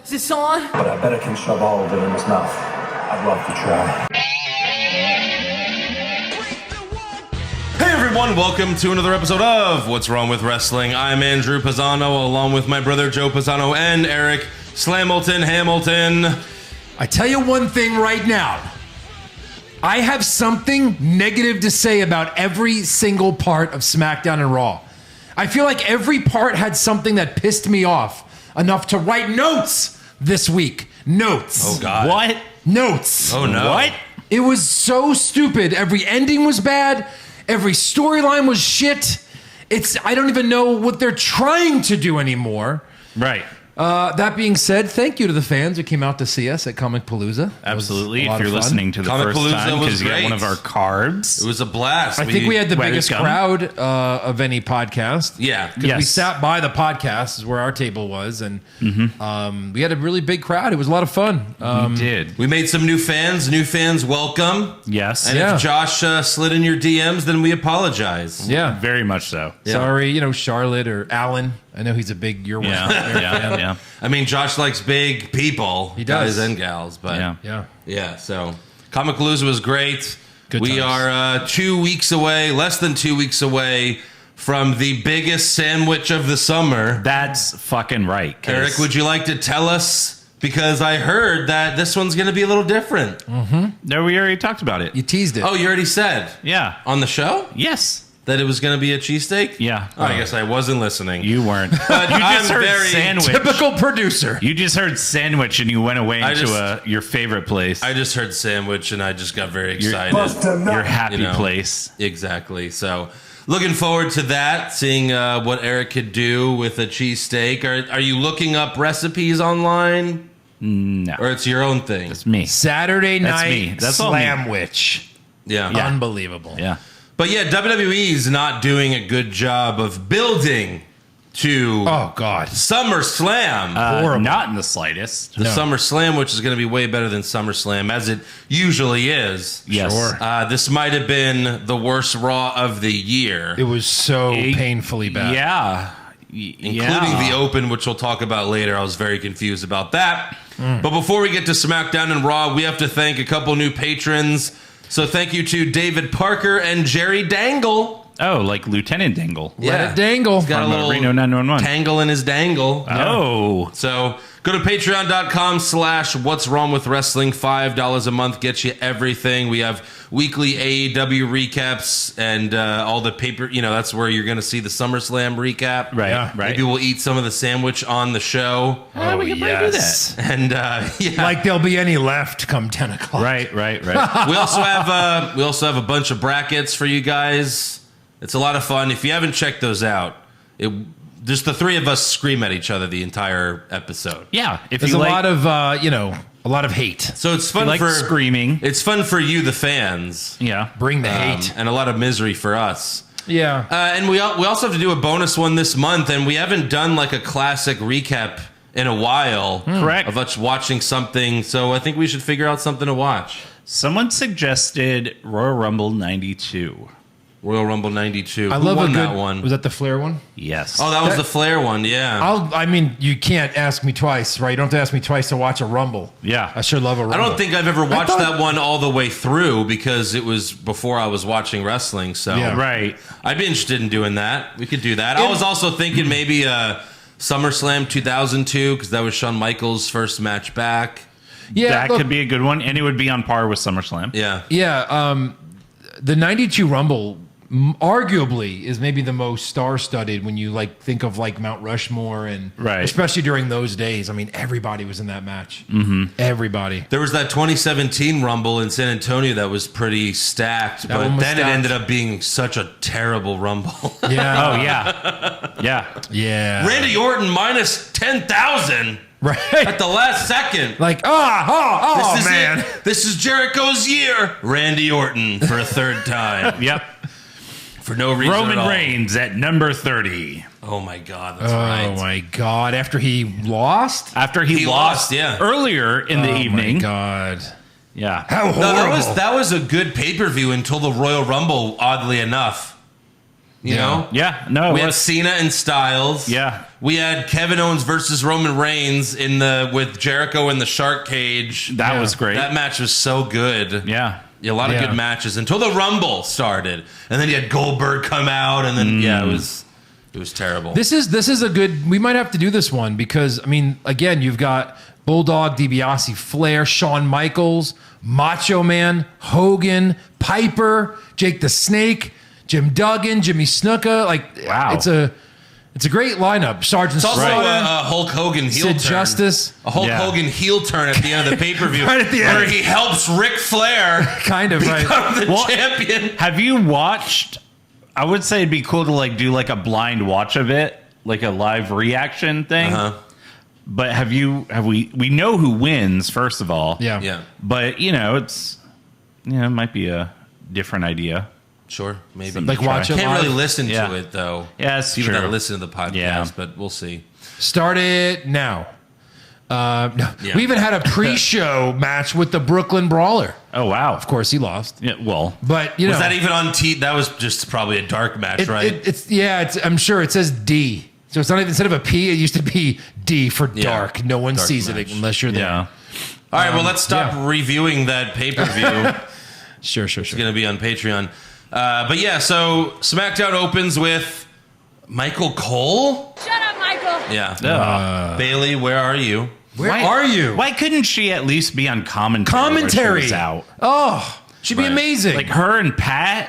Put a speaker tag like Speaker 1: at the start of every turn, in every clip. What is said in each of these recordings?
Speaker 1: Is this on?
Speaker 2: But I bet I can shove all of it in his mouth. I'd love to try.
Speaker 3: Hey everyone, welcome to another episode of What's Wrong with Wrestling. I'm Andrew Pisano, along with my brother Joe Pisano and Eric Slamilton Hamilton.
Speaker 4: I tell you one thing right now. I have something negative to say about every single part of SmackDown and Raw. I feel like every part had something that pissed me off enough to write notes this week. Notes.
Speaker 3: Oh God.
Speaker 5: What?
Speaker 4: Notes.
Speaker 3: Oh no.
Speaker 5: What?
Speaker 4: It was so stupid. Every ending was bad. Every storyline was shit. I don't even know what they're trying to do anymore.
Speaker 5: Right.
Speaker 4: That being said, thank you to the fans who came out to see us at Comic Palooza.
Speaker 5: Absolutely. If you're listening to the first time because you got one of our cards.
Speaker 3: It was a blast.
Speaker 4: I think we had the biggest crowd of any podcast.
Speaker 3: Yeah.
Speaker 4: Because we sat by the podcast is where our table was, and we had a really big crowd. It was a lot of fun.
Speaker 5: We did.
Speaker 3: We made some new fans. New fans welcome.
Speaker 5: Yes.
Speaker 3: And if Josh slid in your DMs, then we apologize.
Speaker 4: Yeah.
Speaker 5: Very much so.
Speaker 3: Yeah.
Speaker 4: Sorry, Charlotte or Alan. I know he's a big Your World fan.
Speaker 5: Yeah.
Speaker 3: I mean, Josh likes big people.
Speaker 4: He does.
Speaker 3: Guys and gals. But
Speaker 4: Yeah.
Speaker 3: So Comic Palooza was great.
Speaker 4: Good
Speaker 3: we
Speaker 4: times.
Speaker 3: are 2 weeks away, less than 2 weeks away from the biggest sandwich of the summer.
Speaker 5: That's fucking right.
Speaker 3: Eric, would you like to tell us? Because I heard that this one's going to be a little different.
Speaker 5: No, we already talked about it.
Speaker 4: You teased it.
Speaker 3: Oh, you already said?
Speaker 5: Yeah.
Speaker 3: On the show?
Speaker 5: Yes.
Speaker 3: That it was going to be a cheesesteak?
Speaker 5: Yeah.
Speaker 3: Oh, I guess I wasn't listening.
Speaker 5: You weren't.
Speaker 3: But
Speaker 5: You just
Speaker 3: I'm
Speaker 5: heard
Speaker 3: very
Speaker 5: sandwich.
Speaker 4: Typical producer.
Speaker 5: You just heard sandwich and you went away into your favorite place.
Speaker 3: I just heard sandwich and I just got very excited.
Speaker 5: Your happy place.
Speaker 3: Exactly. So looking forward to that, seeing what Eric could do with a cheesesteak. Are you looking up recipes online?
Speaker 5: No.
Speaker 3: Or it's your own thing?
Speaker 5: It's me.
Speaker 4: Saturday
Speaker 5: That's
Speaker 4: night
Speaker 5: me. That's all me.
Speaker 4: slamwich.
Speaker 3: Yeah.
Speaker 4: Unbelievable.
Speaker 5: Yeah.
Speaker 3: But yeah, WWE's not doing a good job of building to
Speaker 4: Oh, God.
Speaker 3: SummerSlam.
Speaker 4: Horrible.
Speaker 5: Not in the slightest.
Speaker 3: The SummerSlam, which is going to be way better than SummerSlam, as it usually is.
Speaker 5: Yes.
Speaker 4: Sure.
Speaker 3: This might have been the worst Raw of the year,
Speaker 4: It was so painfully bad.
Speaker 5: Yeah.
Speaker 3: including the Open, which we'll talk about later. I was very confused about that. But before we get to SmackDown and Raw, we have to thank a couple new patrons. So thank you to David Parker and Jerry Dangle.
Speaker 5: Oh, like Lieutenant Dangle.
Speaker 4: Let it dangle.
Speaker 3: He's got a little
Speaker 5: Reno 911.
Speaker 3: tangle in his dangle.
Speaker 5: Oh.
Speaker 3: So go to patreon.com/what's wrong with wrestling. $5 a month gets you everything. We have weekly AEW recaps and all the paper. That's where you're going to see the SummerSlam recap.
Speaker 5: Right,
Speaker 4: Yeah.
Speaker 5: right.
Speaker 3: Maybe we'll eat some of the sandwich on the show.
Speaker 5: We can probably do that.
Speaker 3: And
Speaker 4: Like there'll be any left come 10 o'clock.
Speaker 5: Right.
Speaker 3: we also have a bunch of brackets for you guys. It's a lot of fun. If you haven't checked those out, just the three of us scream at each other the entire episode.
Speaker 5: Yeah. If
Speaker 4: There's
Speaker 5: you
Speaker 4: a
Speaker 5: like,
Speaker 4: lot of, a lot of hate.
Speaker 3: So it's fun
Speaker 5: like
Speaker 3: for
Speaker 5: screaming.
Speaker 3: It's fun for you, the fans.
Speaker 5: Yeah.
Speaker 4: Bring the hate.
Speaker 3: And a lot of misery for us.
Speaker 4: Yeah.
Speaker 3: And we also have to do a bonus one this month, and we haven't done like a classic recap in a while.
Speaker 5: Correct.
Speaker 3: Of us watching something, so I think we should figure out something to watch.
Speaker 5: Someone suggested Royal Rumble 92.
Speaker 3: Royal Rumble 92.
Speaker 4: I
Speaker 3: Who
Speaker 4: love
Speaker 3: won
Speaker 4: a good,
Speaker 3: that one?
Speaker 4: Was that the Flair one?
Speaker 5: Yes.
Speaker 3: Oh, that was the Flair one, yeah.
Speaker 4: You can't ask me twice, right? You don't have to ask me twice to watch a Rumble.
Speaker 5: Yeah.
Speaker 4: I sure love a Rumble.
Speaker 3: I don't think I've ever watched
Speaker 4: thought-
Speaker 3: that one all the way through because it was before I was watching wrestling. So
Speaker 4: Yeah.
Speaker 5: Right.
Speaker 3: I'd be interested in doing that. We could do that. I was also thinking maybe SummerSlam 2002 because that was Shawn Michaels' first match back.
Speaker 4: Yeah,
Speaker 5: that
Speaker 4: look,
Speaker 5: could be a good one, and it would be on par with SummerSlam.
Speaker 3: Yeah.
Speaker 4: Yeah, the 92 Rumble arguably is maybe the most star-studded when you think of Mount Rushmore and
Speaker 5: Right.
Speaker 4: especially during those days. I mean, everybody was in that match. Mm-hmm. Everybody.
Speaker 3: There was that 2017 Rumble in San Antonio that was pretty stacked,
Speaker 4: That
Speaker 3: but
Speaker 4: one was
Speaker 3: then it
Speaker 4: stacked.
Speaker 3: ended up being such a terrible Rumble.
Speaker 4: Yeah.
Speaker 5: Oh, yeah. Yeah.
Speaker 4: Yeah.
Speaker 3: Randy Orton minus 10,000
Speaker 4: Right.
Speaker 3: at the last second.
Speaker 4: Oh,
Speaker 3: This is
Speaker 4: man.
Speaker 3: it. This is Jericho's year. Randy Orton for a third time.
Speaker 5: Yep.
Speaker 3: For no reason at
Speaker 5: Roman
Speaker 3: all.
Speaker 5: Reigns at number 30.
Speaker 3: Oh my God, that's
Speaker 4: Oh,
Speaker 3: right.
Speaker 4: my God. After he lost?
Speaker 5: After he
Speaker 3: lost, yeah.
Speaker 5: earlier in the evening.
Speaker 4: Oh, my God.
Speaker 5: Yeah.
Speaker 4: How
Speaker 3: No,
Speaker 4: horrible.
Speaker 3: that was a good pay-per-view until the Royal Rumble, oddly enough. You know?
Speaker 5: Yeah. No,
Speaker 3: we had Cena and Styles.
Speaker 5: Yeah.
Speaker 3: We had Kevin Owens versus Roman Reigns with Jericho in the shark cage.
Speaker 5: That was great.
Speaker 3: That match was so good.
Speaker 5: Yeah.
Speaker 3: A lot of good matches until the Rumble started. And then you had Goldberg come out, and then, it was terrible.
Speaker 4: This is a good... We might have to do this one because, I mean, again, you've got Bulldog, DiBiase, Flair, Shawn Michaels, Macho Man, Hogan, Piper, Jake the Snake, Jim Duggan, Jimmy Snuka.
Speaker 5: Wow.
Speaker 4: It's a great lineup. Sergeant
Speaker 3: It's also
Speaker 4: Slaughter,
Speaker 3: a Hulk Hogan heel
Speaker 4: Sid
Speaker 3: turn.
Speaker 4: Justice.
Speaker 3: A Hulk Hogan heel turn at the end of the pay-per-view.
Speaker 4: Right at the end.
Speaker 3: Where he helps Ric Flair
Speaker 4: Kind of, right.
Speaker 3: become the champion.
Speaker 5: Have you watched? I would say it'd be cool to do a blind watch of it, like a live reaction thing. But we know who wins, first of all.
Speaker 3: Yeah.
Speaker 5: But it might be a different idea.
Speaker 3: Sure, maybe.
Speaker 4: Watch it
Speaker 3: Can't
Speaker 4: live.
Speaker 3: really listen to it though.
Speaker 5: Yeah, it's
Speaker 3: even
Speaker 5: true.
Speaker 3: gotta listen to the podcast, but we'll see.
Speaker 4: Start it now. No. We even had a pre-show match with the Brooklyn Brawler.
Speaker 5: Oh wow!
Speaker 4: Of course, he lost.
Speaker 5: Yeah, well,
Speaker 4: But
Speaker 3: Was that even on T? That was just probably a dark match, right?
Speaker 4: I'm sure it says D. So it's not even, instead of a P, it used to be D for dark. No one
Speaker 3: dark
Speaker 4: sees
Speaker 3: match.
Speaker 4: it unless you're there.
Speaker 5: yeah.
Speaker 3: All right, well, let's stop reviewing that pay-per-view.
Speaker 4: Sure.
Speaker 3: It's going to be on Patreon. But yeah, so SmackDown opens with Michael Cole.
Speaker 1: Shut up, Michael.
Speaker 3: Yeah. Bailey, where are you?
Speaker 4: Where are you?
Speaker 5: Why couldn't she at least be on commentary?
Speaker 4: Commentary.
Speaker 5: Where she was out?
Speaker 4: Oh, she'd be amazing.
Speaker 5: Like her and Pat,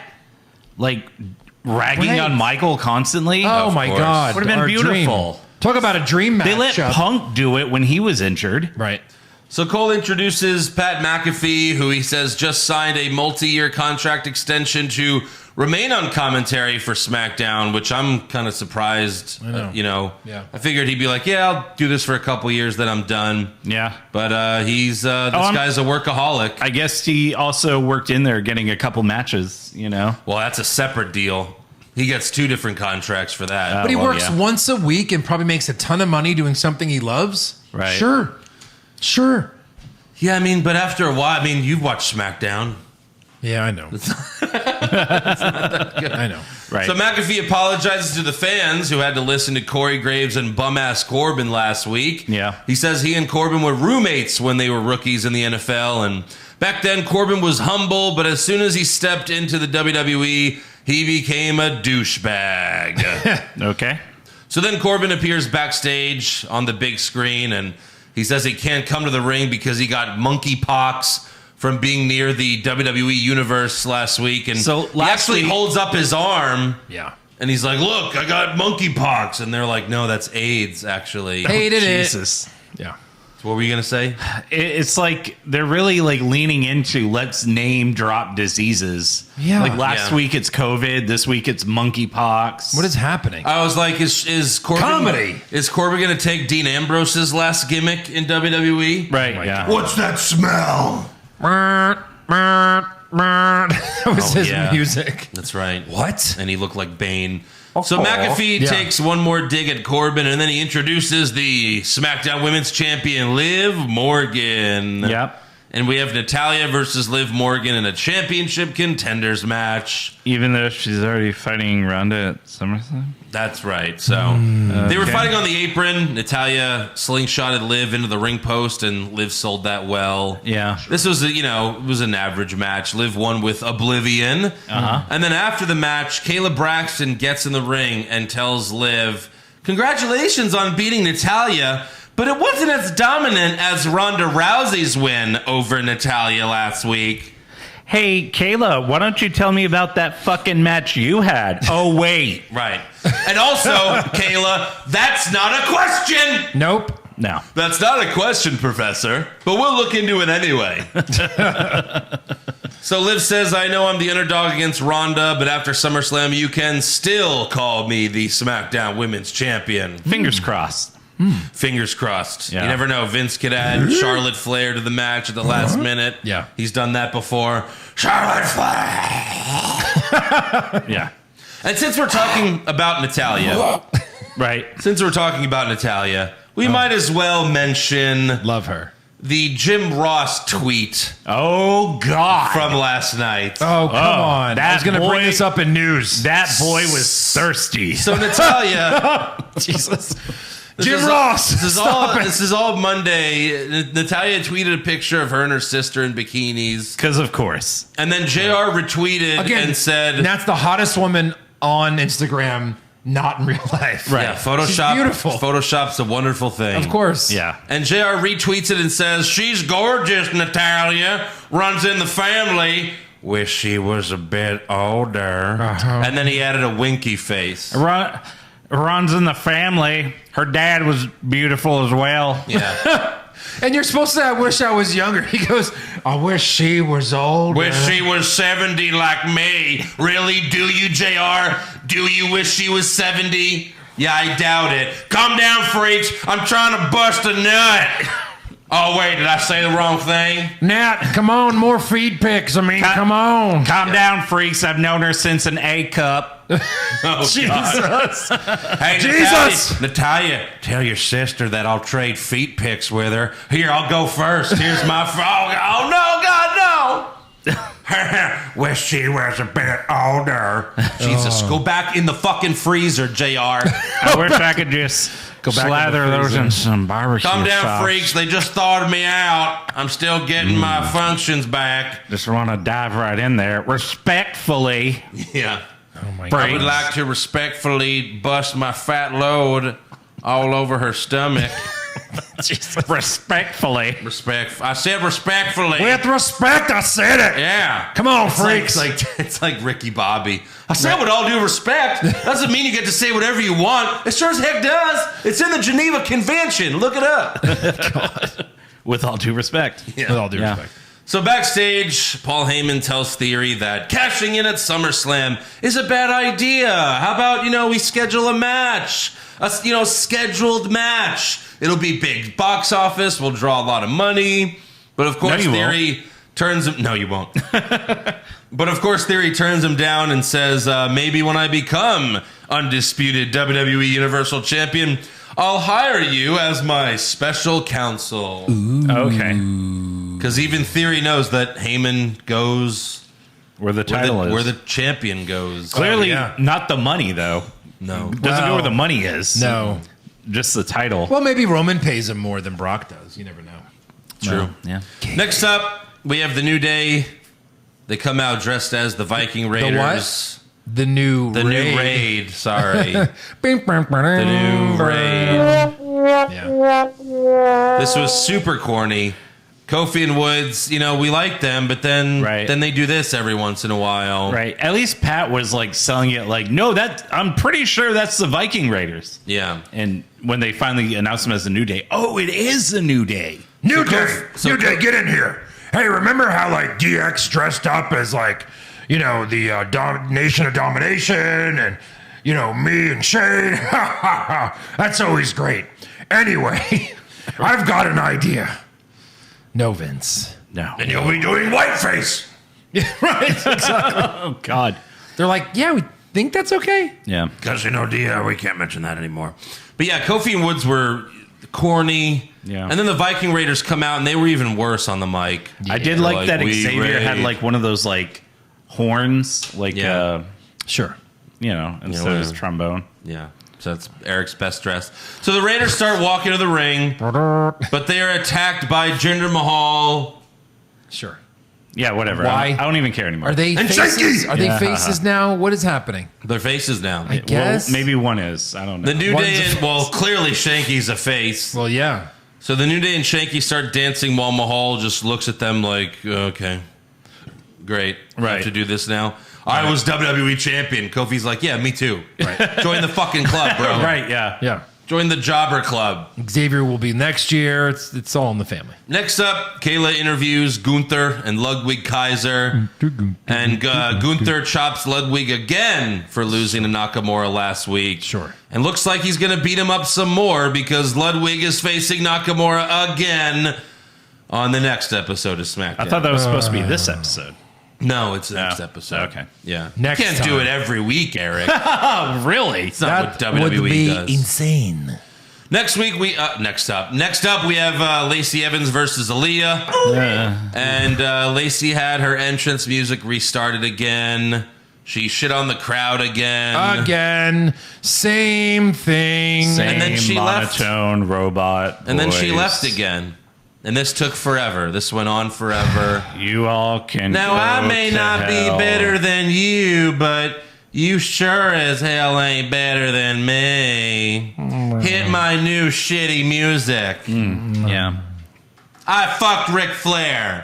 Speaker 5: ragging on Michael constantly.
Speaker 4: Oh my
Speaker 3: course.
Speaker 4: God.
Speaker 5: Would have been
Speaker 4: Our
Speaker 5: beautiful.
Speaker 4: dream. Talk about a dream match.
Speaker 5: They let Punk do it when he was injured.
Speaker 4: Right.
Speaker 3: So Cole introduces Pat McAfee, who he says just signed a multi-year contract extension to remain on commentary for SmackDown, which I'm kind of surprised. I know.
Speaker 4: Yeah.
Speaker 3: I figured he'd be like, yeah, I'll do this for a couple years, then I'm done.
Speaker 5: Yeah.
Speaker 3: But he's this guy's a workaholic.
Speaker 5: I guess he also worked in there getting a couple matches,
Speaker 3: Well, that's a separate deal. He gets 2 different contracts for that.
Speaker 4: But he works once a week and probably makes a ton of money doing something he loves.
Speaker 5: Right.
Speaker 4: Sure.
Speaker 3: Yeah, I mean, but after a while, you've watched SmackDown.
Speaker 4: Yeah, I know. It's not that good. I know.
Speaker 5: Right.
Speaker 3: So McAfee apologizes to the fans who had to listen to Corey Graves and bum-ass Corbin last week.
Speaker 5: Yeah.
Speaker 3: He says he and Corbin were roommates when they were rookies in the NFL, and back then Corbin was humble, but as soon as he stepped into the WWE, he became a douchebag.
Speaker 5: Okay.
Speaker 3: So then Corbin appears backstage on the big screen, and he says he can't come to the ring because he got monkeypox from being near the WWE universe last week. And
Speaker 5: so
Speaker 3: he actually holds up his arm.
Speaker 4: Yeah.
Speaker 3: And he's like, look, I got monkeypox. And they're like, no, that's AIDS, actually.
Speaker 4: Hated it.
Speaker 5: Jesus.
Speaker 4: Yeah.
Speaker 3: What were you going to say?
Speaker 5: It's like they're really leaning into let's name drop diseases.
Speaker 4: Yeah.
Speaker 5: Last week it's COVID. This week it's monkeypox.
Speaker 4: What is happening?
Speaker 3: I was like, is Corbin...
Speaker 4: Comedy.
Speaker 3: Is Corbin going to take Dean Ambrose's last gimmick in WWE?
Speaker 5: Right,
Speaker 4: Oh
Speaker 5: yeah.
Speaker 2: What's that smell?
Speaker 4: That was his music.
Speaker 3: That's right.
Speaker 4: What?
Speaker 3: And he looked like Bane. So McAfee takes one more dig at Corbin, and then he introduces the SmackDown Women's Champion, Liv Morgan.
Speaker 5: Yep.
Speaker 3: And we have Natalya versus Liv Morgan in a championship contenders match.
Speaker 5: Even though she's already fighting Ronda at SummerSlam?
Speaker 3: That's right. So they were fighting on the apron. Natalya slingshotted Liv into the ring post, and Liv sold that well.
Speaker 5: Yeah.
Speaker 3: This was, it was an average match. Liv won with Oblivion. Uh-huh. And then after the match, Kayla Braxton gets in the ring and tells Liv, congratulations on beating Natalya, but it wasn't as dominant as Ronda Rousey's win over Natalya last week.
Speaker 5: Hey, Kayla, why don't you tell me about that fucking match you had? Oh, wait.
Speaker 3: Right. And also, Kayla, that's not a question.
Speaker 4: Nope.
Speaker 5: No.
Speaker 3: That's not a question, Professor, but we'll look into it anyway. So Liv says, I know I'm the underdog against Ronda, but after SummerSlam, you can still call me the SmackDown Women's Champion.
Speaker 5: Fingers crossed.
Speaker 3: Fingers crossed.
Speaker 5: Yeah.
Speaker 3: You never know. Vince could add Charlotte Flair to the match at the last minute.
Speaker 4: Yeah.
Speaker 3: He's done that before. Charlotte Flair.
Speaker 5: Yeah.
Speaker 3: And since we're talking about Natalya,
Speaker 5: Right.
Speaker 3: we might as well mention
Speaker 4: Love her.
Speaker 3: the Jim Ross tweet
Speaker 5: Oh God!
Speaker 3: from last night.
Speaker 4: Oh, come on. I was going to
Speaker 5: boy-
Speaker 4: bring this up in news.
Speaker 5: That boy was thirsty.
Speaker 3: So Natalia,
Speaker 4: Jesus.
Speaker 3: this
Speaker 4: Jim
Speaker 3: is-
Speaker 4: Ross,
Speaker 3: This is all Monday. Natalia tweeted a picture of her and her sister in bikinis,
Speaker 5: Because of course.
Speaker 3: and then JR retweeted
Speaker 4: Again,
Speaker 3: and said,
Speaker 4: and that's the hottest woman on Instagram, not in real life.
Speaker 3: "Yeah, Photoshop.
Speaker 4: She's beautiful.
Speaker 3: Photoshop's a wonderful thing."
Speaker 4: Of course.
Speaker 5: Yeah.
Speaker 3: And JR retweets it and says, "She's gorgeous, Natalia. Runs in the family. Wish she was a bit older." And then he added a winky face.
Speaker 5: Runs in the family. Her dad was beautiful as well.
Speaker 3: Yeah.
Speaker 4: And you're supposed to say, I wish I was younger. He goes, I wish she was older.
Speaker 3: Wish she was 70 like me. Really? Do you, JR? Do you wish she was 70? Yeah, I doubt it. Calm down, freaks. I'm trying to bust a nut. Oh, wait, did I say the wrong thing?
Speaker 4: Nat, come on, more feed pics. Come on.
Speaker 5: Calm down, freaks. I've known her since an A cup.
Speaker 3: Oh,
Speaker 4: Jesus.
Speaker 3: Hey,
Speaker 4: Jesus!
Speaker 3: Natalia, tell your sister that I'll trade feet pics with her. Here, I'll go first. Here's my phone. Oh, no, God, no. Wish she was a bit older. Jesus, go back in the fucking freezer, JR.
Speaker 5: I wish I could just
Speaker 4: back in the
Speaker 5: slather those
Speaker 4: freezer.
Speaker 5: in some barbecue
Speaker 3: Come down,
Speaker 5: sauce.
Speaker 3: freaks. They just thawed me out. I'm still getting my functions back.
Speaker 5: Just want to dive right in there. Respectfully.
Speaker 3: Yeah.
Speaker 4: Oh, my
Speaker 3: I
Speaker 4: God.
Speaker 3: would like to respectfully bust my fat load all over her stomach.
Speaker 5: Respectfully.
Speaker 3: I said respectfully.
Speaker 4: With respect, I said it.
Speaker 3: Yeah.
Speaker 4: Come on,
Speaker 3: It's
Speaker 4: freaks.
Speaker 3: it's like Ricky Bobby. I said with all due respect. Doesn't mean you get to say whatever you want. It sure as heck does. It's in the Geneva Convention. Look it up.
Speaker 5: With all due respect.
Speaker 3: Yeah.
Speaker 4: With all due
Speaker 5: Yeah.
Speaker 4: respect.
Speaker 3: So backstage, Paul Heyman tells Theory that cashing in at SummerSlam is a bad idea. How about, we schedule a match? A scheduled match. It'll be big box office. We'll draw a lot of money. But of course,
Speaker 5: you
Speaker 3: Theory turns him... No, you won't. But of course, Theory turns him down and says, maybe when I become undisputed WWE Universal Champion, I'll hire you as my special counsel.
Speaker 5: Okay.
Speaker 3: Because even Theory knows that Heyman goes
Speaker 5: Where the title is.
Speaker 3: where the champion goes.
Speaker 5: Clearly,
Speaker 4: yeah.
Speaker 5: not the money, though.
Speaker 3: No.
Speaker 5: Doesn't know where the money is.
Speaker 4: No.
Speaker 5: Just the title.
Speaker 4: Well, maybe Roman pays him more than Brock does. You never know.
Speaker 3: True.
Speaker 5: Yeah.
Speaker 3: Next up, we have the New Day. They come out dressed as the Viking Raiders.
Speaker 4: The new
Speaker 3: The
Speaker 4: raid.
Speaker 3: new raid. Sorry. the
Speaker 4: The
Speaker 3: new raid.
Speaker 4: Yeah.
Speaker 3: This was super corny. Kofi and Woods, we like them, but then they do this every once in a while.
Speaker 5: Right. At least Pat was like selling it like, no, I'm pretty sure that's the Viking Raiders.
Speaker 3: Yeah.
Speaker 5: And when they finally announced them as the New Day, oh, it is the New Day.
Speaker 1: New Day, New Day, get in here. Hey, remember how like DX dressed up as like, the Nation of Domination and, me and Shane? That's always great. Anyway, I've got an idea.
Speaker 4: No, Vince.
Speaker 5: No.
Speaker 1: And you'll be doing whiteface.
Speaker 4: Yeah, right. Exactly.
Speaker 5: Oh, God.
Speaker 4: They're like, yeah, we think that's okay.
Speaker 5: Yeah.
Speaker 1: Because, we can't mention that anymore.
Speaker 3: But yeah, Kofi and Woods were corny.
Speaker 5: Yeah.
Speaker 3: And then the Viking Raiders come out, and they were even worse on the mic.
Speaker 5: I did
Speaker 3: They're
Speaker 5: like that
Speaker 3: "We
Speaker 5: Xavier had
Speaker 3: raid."
Speaker 5: like one of those like horns, like,
Speaker 3: Yeah.
Speaker 4: Sure.
Speaker 5: instead of his trombone.
Speaker 3: Yeah. So that's Eric's best dress. So the Raiders start walking to the ring, but they are attacked by Jinder Mahal.
Speaker 4: Sure.
Speaker 5: Yeah, whatever.
Speaker 4: Why?
Speaker 5: I don't even care anymore.
Speaker 4: Are they
Speaker 1: And
Speaker 4: faces?
Speaker 1: Shaky!
Speaker 4: Are they faces now? What is happening?
Speaker 3: Their faces down.
Speaker 4: I guess.
Speaker 5: Well, maybe one is. I don't know.
Speaker 3: The New
Speaker 4: One's
Speaker 3: Day,
Speaker 4: a face.
Speaker 3: well, clearly Shanky's a face.
Speaker 4: Well, yeah.
Speaker 3: So the New Day and Shanky start dancing while Mahal just looks at them like, okay, great. I have
Speaker 5: Right.
Speaker 3: to do this now. I was WWE champion. Kofi's like, yeah, me too. Right. Join the fucking club, bro.
Speaker 5: Right, yeah.
Speaker 4: Yeah.
Speaker 3: Join the jobber club.
Speaker 4: Xavier will be next year. It's all in the family.
Speaker 3: Next up, Kayla interviews Gunther and Ludwig Kaiser. And Gunther chops Ludwig again for losing to Nakamura last week.
Speaker 4: Sure.
Speaker 3: And looks like he's going to beat him up some more because Ludwig is facing Nakamura again on the next episode of SmackDown.
Speaker 5: I thought that was supposed to be this episode.
Speaker 3: No, it's the next episode.
Speaker 5: Okay.
Speaker 3: Yeah.
Speaker 4: Next
Speaker 3: Can't do
Speaker 4: time.
Speaker 3: it every week, Eric.
Speaker 5: Oh, really?
Speaker 3: It's not what
Speaker 4: That would
Speaker 3: WWE
Speaker 4: be
Speaker 3: does.
Speaker 4: insane.
Speaker 3: Next up, we have Lacey Evans versus Aaliyah. And Lacey had her entrance music restarted again. She shit on the crowd again.
Speaker 4: Again. Same thing.
Speaker 5: Same
Speaker 3: And then she
Speaker 5: monotone robot
Speaker 3: And then she
Speaker 5: voice.
Speaker 3: left again. And this took forever. This went on forever.
Speaker 5: You all can
Speaker 3: Now,
Speaker 5: go
Speaker 3: I may
Speaker 5: to
Speaker 3: not
Speaker 5: hell.
Speaker 3: be better than you, but you sure as hell ain't better than me. Hit my new shitty music.
Speaker 5: Yeah.
Speaker 3: I fucked Ric Flair.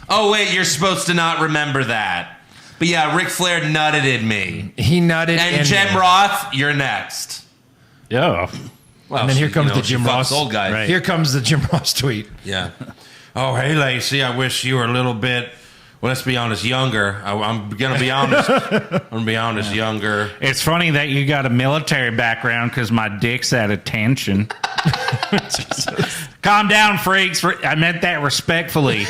Speaker 3: Oh, wait, you're supposed to not remember that. But yeah, Ric Flair nutted in me.
Speaker 4: He nutted
Speaker 3: And
Speaker 4: in
Speaker 3: Jim
Speaker 4: me.
Speaker 3: Roth, you're next.
Speaker 5: Yeah.
Speaker 3: Well,
Speaker 4: And then here comes the
Speaker 3: she
Speaker 4: Jim
Speaker 3: fucks
Speaker 4: Ross.
Speaker 3: old guy.
Speaker 5: Right.
Speaker 4: Here comes the Jim Ross tweet.
Speaker 3: Yeah. Oh, hey, Lacey, I wish you were a little bit, well, let's be honest, younger. I'm going to be honest. Younger.
Speaker 5: It's funny that you got a military background because my dick's at attention. Calm down, freaks. I meant that respectfully.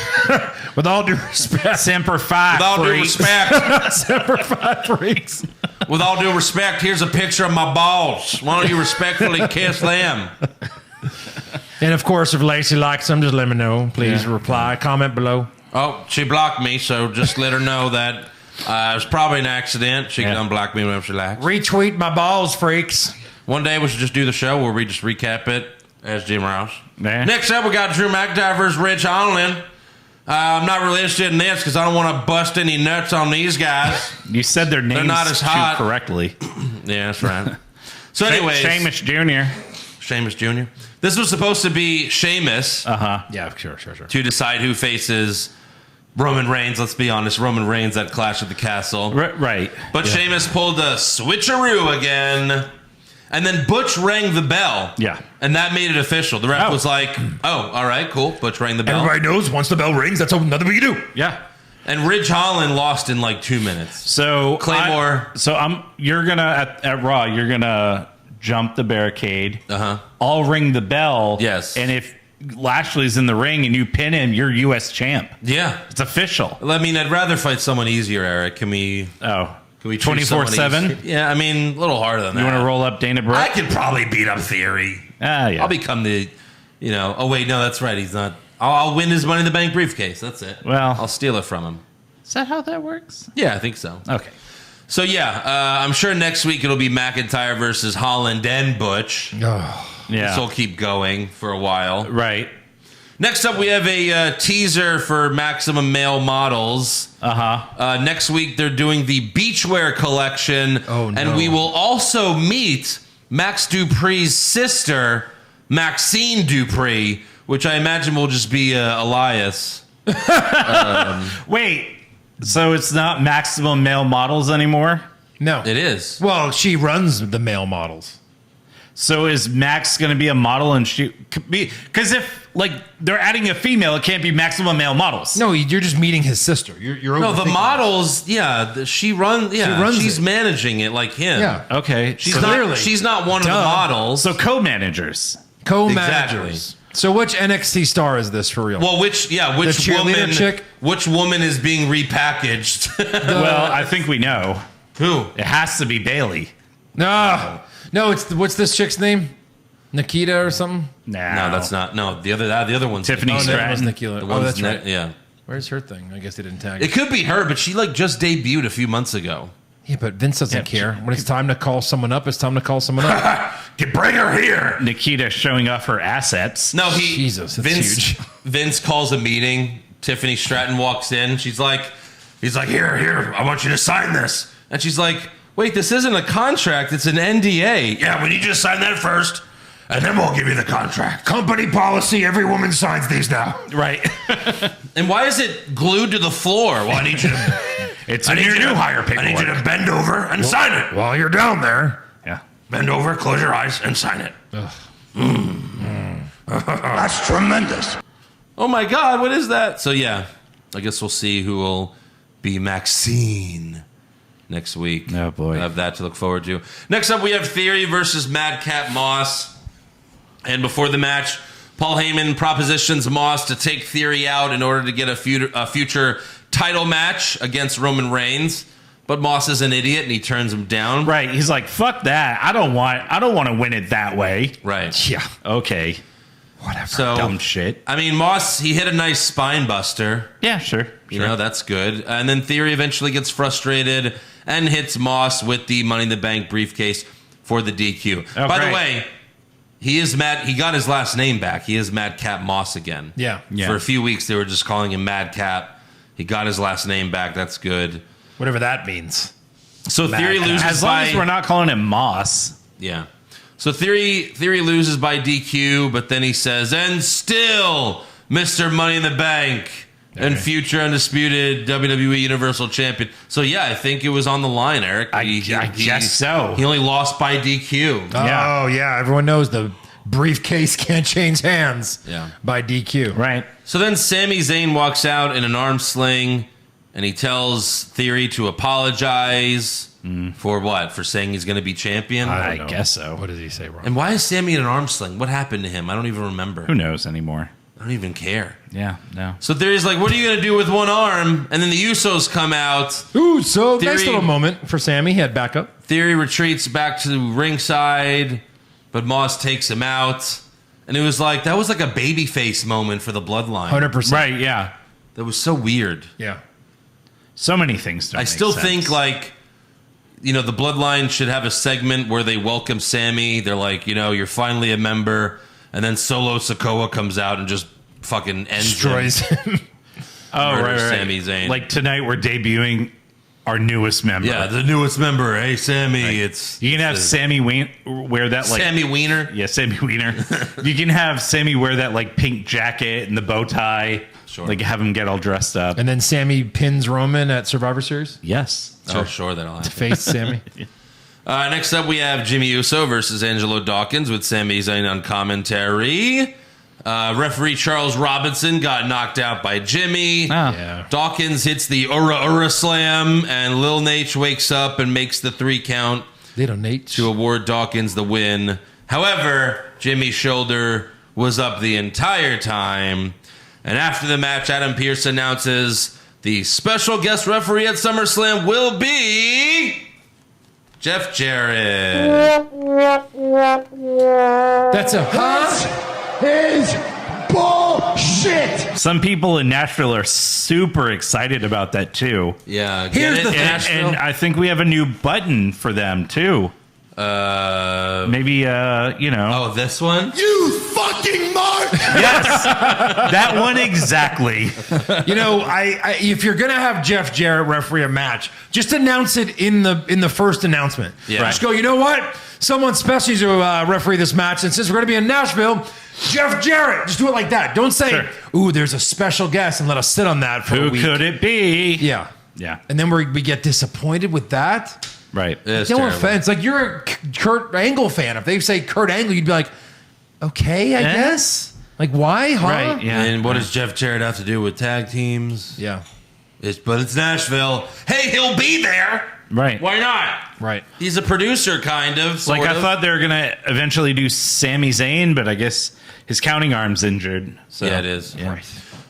Speaker 4: With all due respect.
Speaker 5: Semper Fi,
Speaker 3: With all due
Speaker 5: freaks.
Speaker 3: respect,
Speaker 4: Semper Fi freaks.
Speaker 3: with all due respect, here's a picture of my balls. Why don't you respectfully kiss them?
Speaker 4: And of course, if Lacey likes them, just let me know. Please reply, comment below.
Speaker 3: Oh, she blocked me, so just let her know that it was probably an accident. She can unblock me whenever she likes.
Speaker 4: Retweet my balls, freaks.
Speaker 3: One day we should just do the show where we just recap it as Jim Ross.
Speaker 5: Yeah.
Speaker 3: Next up, we got Drew McIntyre versus Rich Holland. I'm not really interested in this because I don't want to bust any nuts on these guys.
Speaker 5: You said their names
Speaker 3: not as hot.
Speaker 5: correctly.
Speaker 3: Yeah, that's right. So anyways,
Speaker 5: Sheamus Jr.
Speaker 3: Sheamus Jr. This was supposed to be Sheamus
Speaker 4: Yeah, sure.
Speaker 3: to decide who faces Roman Reigns. Let's be honest, Roman Reigns at Clash at the Castle.
Speaker 5: Right.
Speaker 3: But Sheamus pulled a switcheroo again. And then Butch rang the bell.
Speaker 5: Yeah.
Speaker 3: And that made it official. The ref was like, oh, all right, cool. Butch rang the bell.
Speaker 1: Everybody knows once the bell rings, that's nothing we can do.
Speaker 5: Yeah.
Speaker 3: And Ridge Holland lost in like 2 minutes.
Speaker 5: So
Speaker 3: Claymore.
Speaker 5: You're gonna at Raw. You're gonna jump the barricade.
Speaker 3: Uh-huh.
Speaker 5: I'll ring the bell.
Speaker 3: Yes.
Speaker 5: And if Lashley's in the ring and you pin him, you're U.S. champ.
Speaker 3: Yeah.
Speaker 5: It's official.
Speaker 3: I mean, I'd rather fight someone easier, Eric. Can we
Speaker 5: Oh.
Speaker 3: Can we choose someone
Speaker 5: 24/7?
Speaker 3: easier? Yeah, I mean, a little harder than that.
Speaker 5: You want to roll up Dana Brooke?
Speaker 1: I could probably beat up Theory.
Speaker 5: Yeah.
Speaker 3: I'll become the, oh, wait, no, that's right. He's not. I'll win his Money in the Bank briefcase. That's it.
Speaker 5: Well.
Speaker 3: I'll steal it from him.
Speaker 5: Is that how that works?
Speaker 3: Yeah, I think so.
Speaker 5: Okay.
Speaker 3: So, I'm sure next week it'll be McIntyre versus Holland and Butch.
Speaker 5: Yeah.
Speaker 3: This will keep going for a while.
Speaker 5: Right.
Speaker 3: Next up, we have a teaser for Maximum Male Models. Next week, they're doing the Beachwear collection.
Speaker 4: Oh, no.
Speaker 3: And we will also meet Max Dupree's sister, Maxine Dupree, which I imagine will just be Elias.
Speaker 5: Wait. So it's not Maximum Male Models anymore?
Speaker 4: No.
Speaker 3: It is.
Speaker 4: Well, she runs the male models.
Speaker 5: So is Max going to be a model and she because if they're adding a female, it can't be Maximum Male Models.
Speaker 4: No, you're just meeting his sister. You're
Speaker 3: No, the
Speaker 4: overthinking
Speaker 3: models, she runs. Yeah,
Speaker 4: runs
Speaker 3: she's
Speaker 4: it.
Speaker 3: managing it like him.
Speaker 4: it. Yeah.
Speaker 5: Okay.
Speaker 3: She's
Speaker 4: Clearly.
Speaker 3: not. She's not one of the
Speaker 4: Duh.
Speaker 3: models.
Speaker 5: So co-managers.
Speaker 4: Co-managers.
Speaker 3: Exactly.
Speaker 4: So which NXT star is this for real?
Speaker 3: Well, which
Speaker 4: cheerleader
Speaker 3: woman?
Speaker 4: chick?
Speaker 3: Which woman is being repackaged?
Speaker 5: Well, I think we know.
Speaker 3: Who?
Speaker 5: It has to be Bailey.
Speaker 4: No, what's this chick's name? Nikita or something?
Speaker 5: Nah.
Speaker 3: No, that's not. No, the other one's
Speaker 5: Tiffany
Speaker 4: Oh, no, that was
Speaker 5: Stratton.
Speaker 4: Nikita.
Speaker 3: The
Speaker 4: Oh,
Speaker 3: one's
Speaker 4: that's right.
Speaker 3: Yeah,
Speaker 4: Where's her thing? I guess they didn't tag
Speaker 3: it
Speaker 4: it.
Speaker 3: could be her, but she just debuted a few months ago.
Speaker 4: Yeah, but Vince doesn't
Speaker 5: Yeah,
Speaker 4: care. When it's time to call someone up, it's time to call someone up.
Speaker 1: Bring her here.
Speaker 5: Nikita showing off her assets.
Speaker 3: No,
Speaker 4: Jesus, that's huge.
Speaker 3: Vince calls a meeting. Tiffany Stratton walks in. He's like,
Speaker 1: Here, I want you to sign this.
Speaker 3: and she's like, wait, this isn't a contract. It's an NDA.
Speaker 1: Yeah, we need you to sign that first, and then we'll give you the contract. Company policy, every woman signs these now.
Speaker 5: Right.
Speaker 3: And why is it glued to the floor?
Speaker 1: Well, I need you to,
Speaker 5: It's
Speaker 1: I
Speaker 5: in
Speaker 1: need
Speaker 5: your
Speaker 1: you
Speaker 5: new
Speaker 1: to
Speaker 5: hire
Speaker 1: I
Speaker 5: paperwork.
Speaker 1: need you to bend over and sign it. While you're down there,
Speaker 5: Yeah.
Speaker 1: bend over, close your eyes, and sign it. That's tremendous.
Speaker 3: Oh my God, what is that? So I guess we'll see who will be Maxine next week.
Speaker 5: Oh, boy.
Speaker 3: I have that to look forward to. Next up, we have Theory versus Madcap Moss. And before the match, Paul Heyman propositions Moss to take Theory out in order to get a future title match against Roman Reigns. But Moss is an idiot, and he turns him down.
Speaker 5: Right. He's like, fuck that. I don't want to win it that way.
Speaker 3: Right.
Speaker 4: Yeah.
Speaker 5: Okay.
Speaker 4: Whatever.
Speaker 3: So,
Speaker 5: Dumb shit.
Speaker 3: I mean, Moss, he hit a nice spine buster.
Speaker 5: Yeah, sure.
Speaker 3: You know, that's good. And then Theory eventually gets frustrated and hits Moss with the Money in the Bank briefcase for the DQ.
Speaker 5: Oh,
Speaker 3: By
Speaker 5: great.
Speaker 3: the way, he is Mad. He got his last name back. He is Madcap Moss again.
Speaker 4: Yeah.
Speaker 3: For a few weeks, they were just calling him Madcap. He got his last name back. That's good.
Speaker 4: Whatever that means.
Speaker 3: So Theory
Speaker 4: Madcap.
Speaker 3: loses
Speaker 5: As long
Speaker 3: by...
Speaker 5: as we're not calling him Moss.
Speaker 3: Yeah. So Theory loses by DQ, but then he says, and still, Mr. Money in the Bank and future undisputed WWE Universal Champion. So yeah, I think it was on the line, Eric.
Speaker 5: I guess so.
Speaker 3: He only lost by DQ.
Speaker 4: Oh, yeah. Everyone knows the briefcase can't change hands by DQ.
Speaker 5: Right.
Speaker 3: So then Sami Zayn walks out in an arm sling, and he tells Theory to apologize for what? For saying he's going to be champion?
Speaker 5: I guess so.
Speaker 4: What does he say wrong?
Speaker 3: And why is Sami in an arm sling? What happened to him? I don't even remember.
Speaker 5: Who knows anymore?
Speaker 3: I don't even care.
Speaker 5: Yeah, no.
Speaker 3: So Theory's like, what are you going to do with one arm? And then the Usos come out.
Speaker 4: Ooh, so nice
Speaker 3: Theory-
Speaker 4: little moment for Sammy. He had backup.
Speaker 3: Theory retreats back to ringside, but Moss takes him out. And it was like, that was like a babyface moment for the Bloodline.
Speaker 4: 100%.
Speaker 5: Right, yeah.
Speaker 3: That was so weird.
Speaker 4: Yeah.
Speaker 5: So many things don't
Speaker 3: I
Speaker 5: make
Speaker 3: still
Speaker 5: sense.
Speaker 3: think like, you know, the Bloodline should have a segment where they welcome Sammy. They're like, you know, you're finally a member. And then Solo Sikoa comes out and just fucking ends
Speaker 4: Destroys
Speaker 3: him.
Speaker 4: him.
Speaker 5: Oh,
Speaker 3: murder
Speaker 5: right.
Speaker 3: Sami Zayn.
Speaker 5: Like tonight we're debuting our newest member.
Speaker 3: Yeah, the newest member. Hey, Sammy, it's...
Speaker 5: You can have
Speaker 3: it's
Speaker 5: Sammy wear that like
Speaker 3: Sammy Wiener.
Speaker 5: Yeah, Sammy Wiener. You can have Sammy wear that like pink jacket and the bow tie.
Speaker 3: Sure.
Speaker 5: Like have him get all dressed up.
Speaker 4: And then Sammy pins Roman at Survivor Series.
Speaker 5: Yes.
Speaker 3: Oh, sure, that'll happen.
Speaker 4: Face Sammy.
Speaker 3: Next up, we have Jimmy Uso versus Angelo Dawkins with Sami Zayn on commentary. Referee Charles Robinson got knocked out by Jimmy.
Speaker 4: Yeah.
Speaker 3: Dawkins hits the Ura Slam, and Lil Nate wakes up and makes the 3 count
Speaker 4: Little Nate.
Speaker 3: to award Dawkins the win. However, Jimmy's shoulder was up the entire time. And after the match, Adam Pearce announces the special guest referee at SummerSlam will be Jeff Jarrett.
Speaker 4: That's a
Speaker 6: Is bullshit.
Speaker 5: Some people in Nashville are super excited about that too.
Speaker 3: Yeah,
Speaker 4: Here's
Speaker 3: get
Speaker 4: the
Speaker 3: it,
Speaker 4: thing.
Speaker 3: Nashville?
Speaker 5: And I think we have a new button for them too. Maybe you know.
Speaker 3: Oh, this one?
Speaker 6: You fucking mark.
Speaker 5: Yes. That one exactly.
Speaker 4: You know, I if you're gonna have Jeff Jarrett referee a match, just announce it in the first announcement.
Speaker 3: Yeah.
Speaker 4: Just go. You know what? Someone special to referee this match, and since we're gonna be in Nashville, Jeff Jarrett. Just do it like that. Don't say,
Speaker 5: Sure.
Speaker 4: "Ooh, there's a special guest," and let us sit on that for a
Speaker 5: Who
Speaker 4: week.
Speaker 5: could it be?
Speaker 4: Yeah.
Speaker 5: Yeah.
Speaker 4: And then we get disappointed with that.
Speaker 5: Right.
Speaker 3: It's
Speaker 4: No
Speaker 3: terrible.
Speaker 4: offense. Like, you're a Kurt Angle fan. If they say Kurt Angle, you'd be like, okay, I guess. Like, why, huh?
Speaker 5: Right. Yeah.
Speaker 3: And what does Jeff Jarrett have to do with tag teams?
Speaker 4: Yeah.
Speaker 3: But it's Nashville. Hey, he'll be there.
Speaker 5: Right.
Speaker 3: Why not?
Speaker 4: Right.
Speaker 3: He's a producer, kind of.
Speaker 5: Like
Speaker 3: sort
Speaker 5: I
Speaker 3: of.
Speaker 5: thought they were gonna eventually do Sami Zayn, but I guess his counting arm's injured. So
Speaker 3: Yeah, it is.
Speaker 5: Yeah.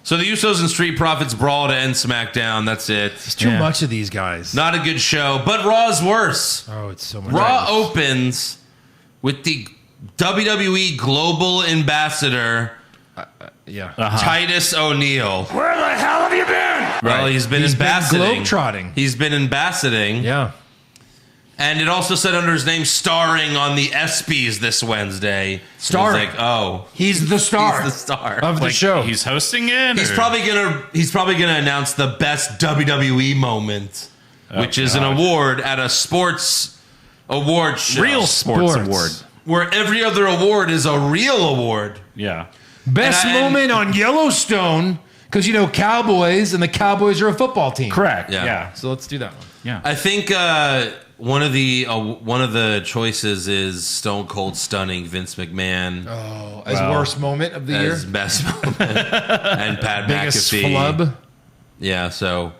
Speaker 3: So the Usos and Street Profits brawl to end SmackDown. That's it.
Speaker 4: It's too
Speaker 5: Yeah.
Speaker 4: much of these guys.
Speaker 3: Not a good show, but Raw's worse.
Speaker 4: Oh, it's so much.
Speaker 3: Raw opens with the WWE Global Ambassador,
Speaker 4: Yeah.
Speaker 3: Titus O'Neil.
Speaker 6: Where the hell have you been?
Speaker 3: Well, he's been
Speaker 4: He's been
Speaker 3: ambassading.
Speaker 4: globetrotting.
Speaker 3: He's been ambassading.
Speaker 4: Yeah.
Speaker 3: And it also said under his name, starring on the ESPYs this Wednesday.
Speaker 4: Starring.
Speaker 3: It's like, oh,
Speaker 4: He's the star
Speaker 3: he's the star.
Speaker 4: of the
Speaker 5: Like,
Speaker 4: show.
Speaker 5: He's hosting it.
Speaker 3: He's
Speaker 5: or-
Speaker 3: probably gonna announce the best WWE moment, which is an
Speaker 5: God.
Speaker 3: award at a sports award show.
Speaker 5: real sports
Speaker 4: Sports.
Speaker 5: award.
Speaker 3: where every other award is a real award.
Speaker 5: Yeah.
Speaker 4: Best
Speaker 3: And I-
Speaker 4: moment on Yellowstone, because, you know, Cowboys, and the Cowboys are a football team.
Speaker 5: Correct.
Speaker 3: Yeah.
Speaker 5: Yeah.
Speaker 4: So let's do that one.
Speaker 5: Yeah.
Speaker 3: I think one of the choices is Stone Cold stunning Vince McMahon
Speaker 4: Oh, as worst moment of the year.
Speaker 3: as best moment, and Pat
Speaker 4: Biggest
Speaker 3: McAfee.
Speaker 4: flub.
Speaker 3: Yeah, so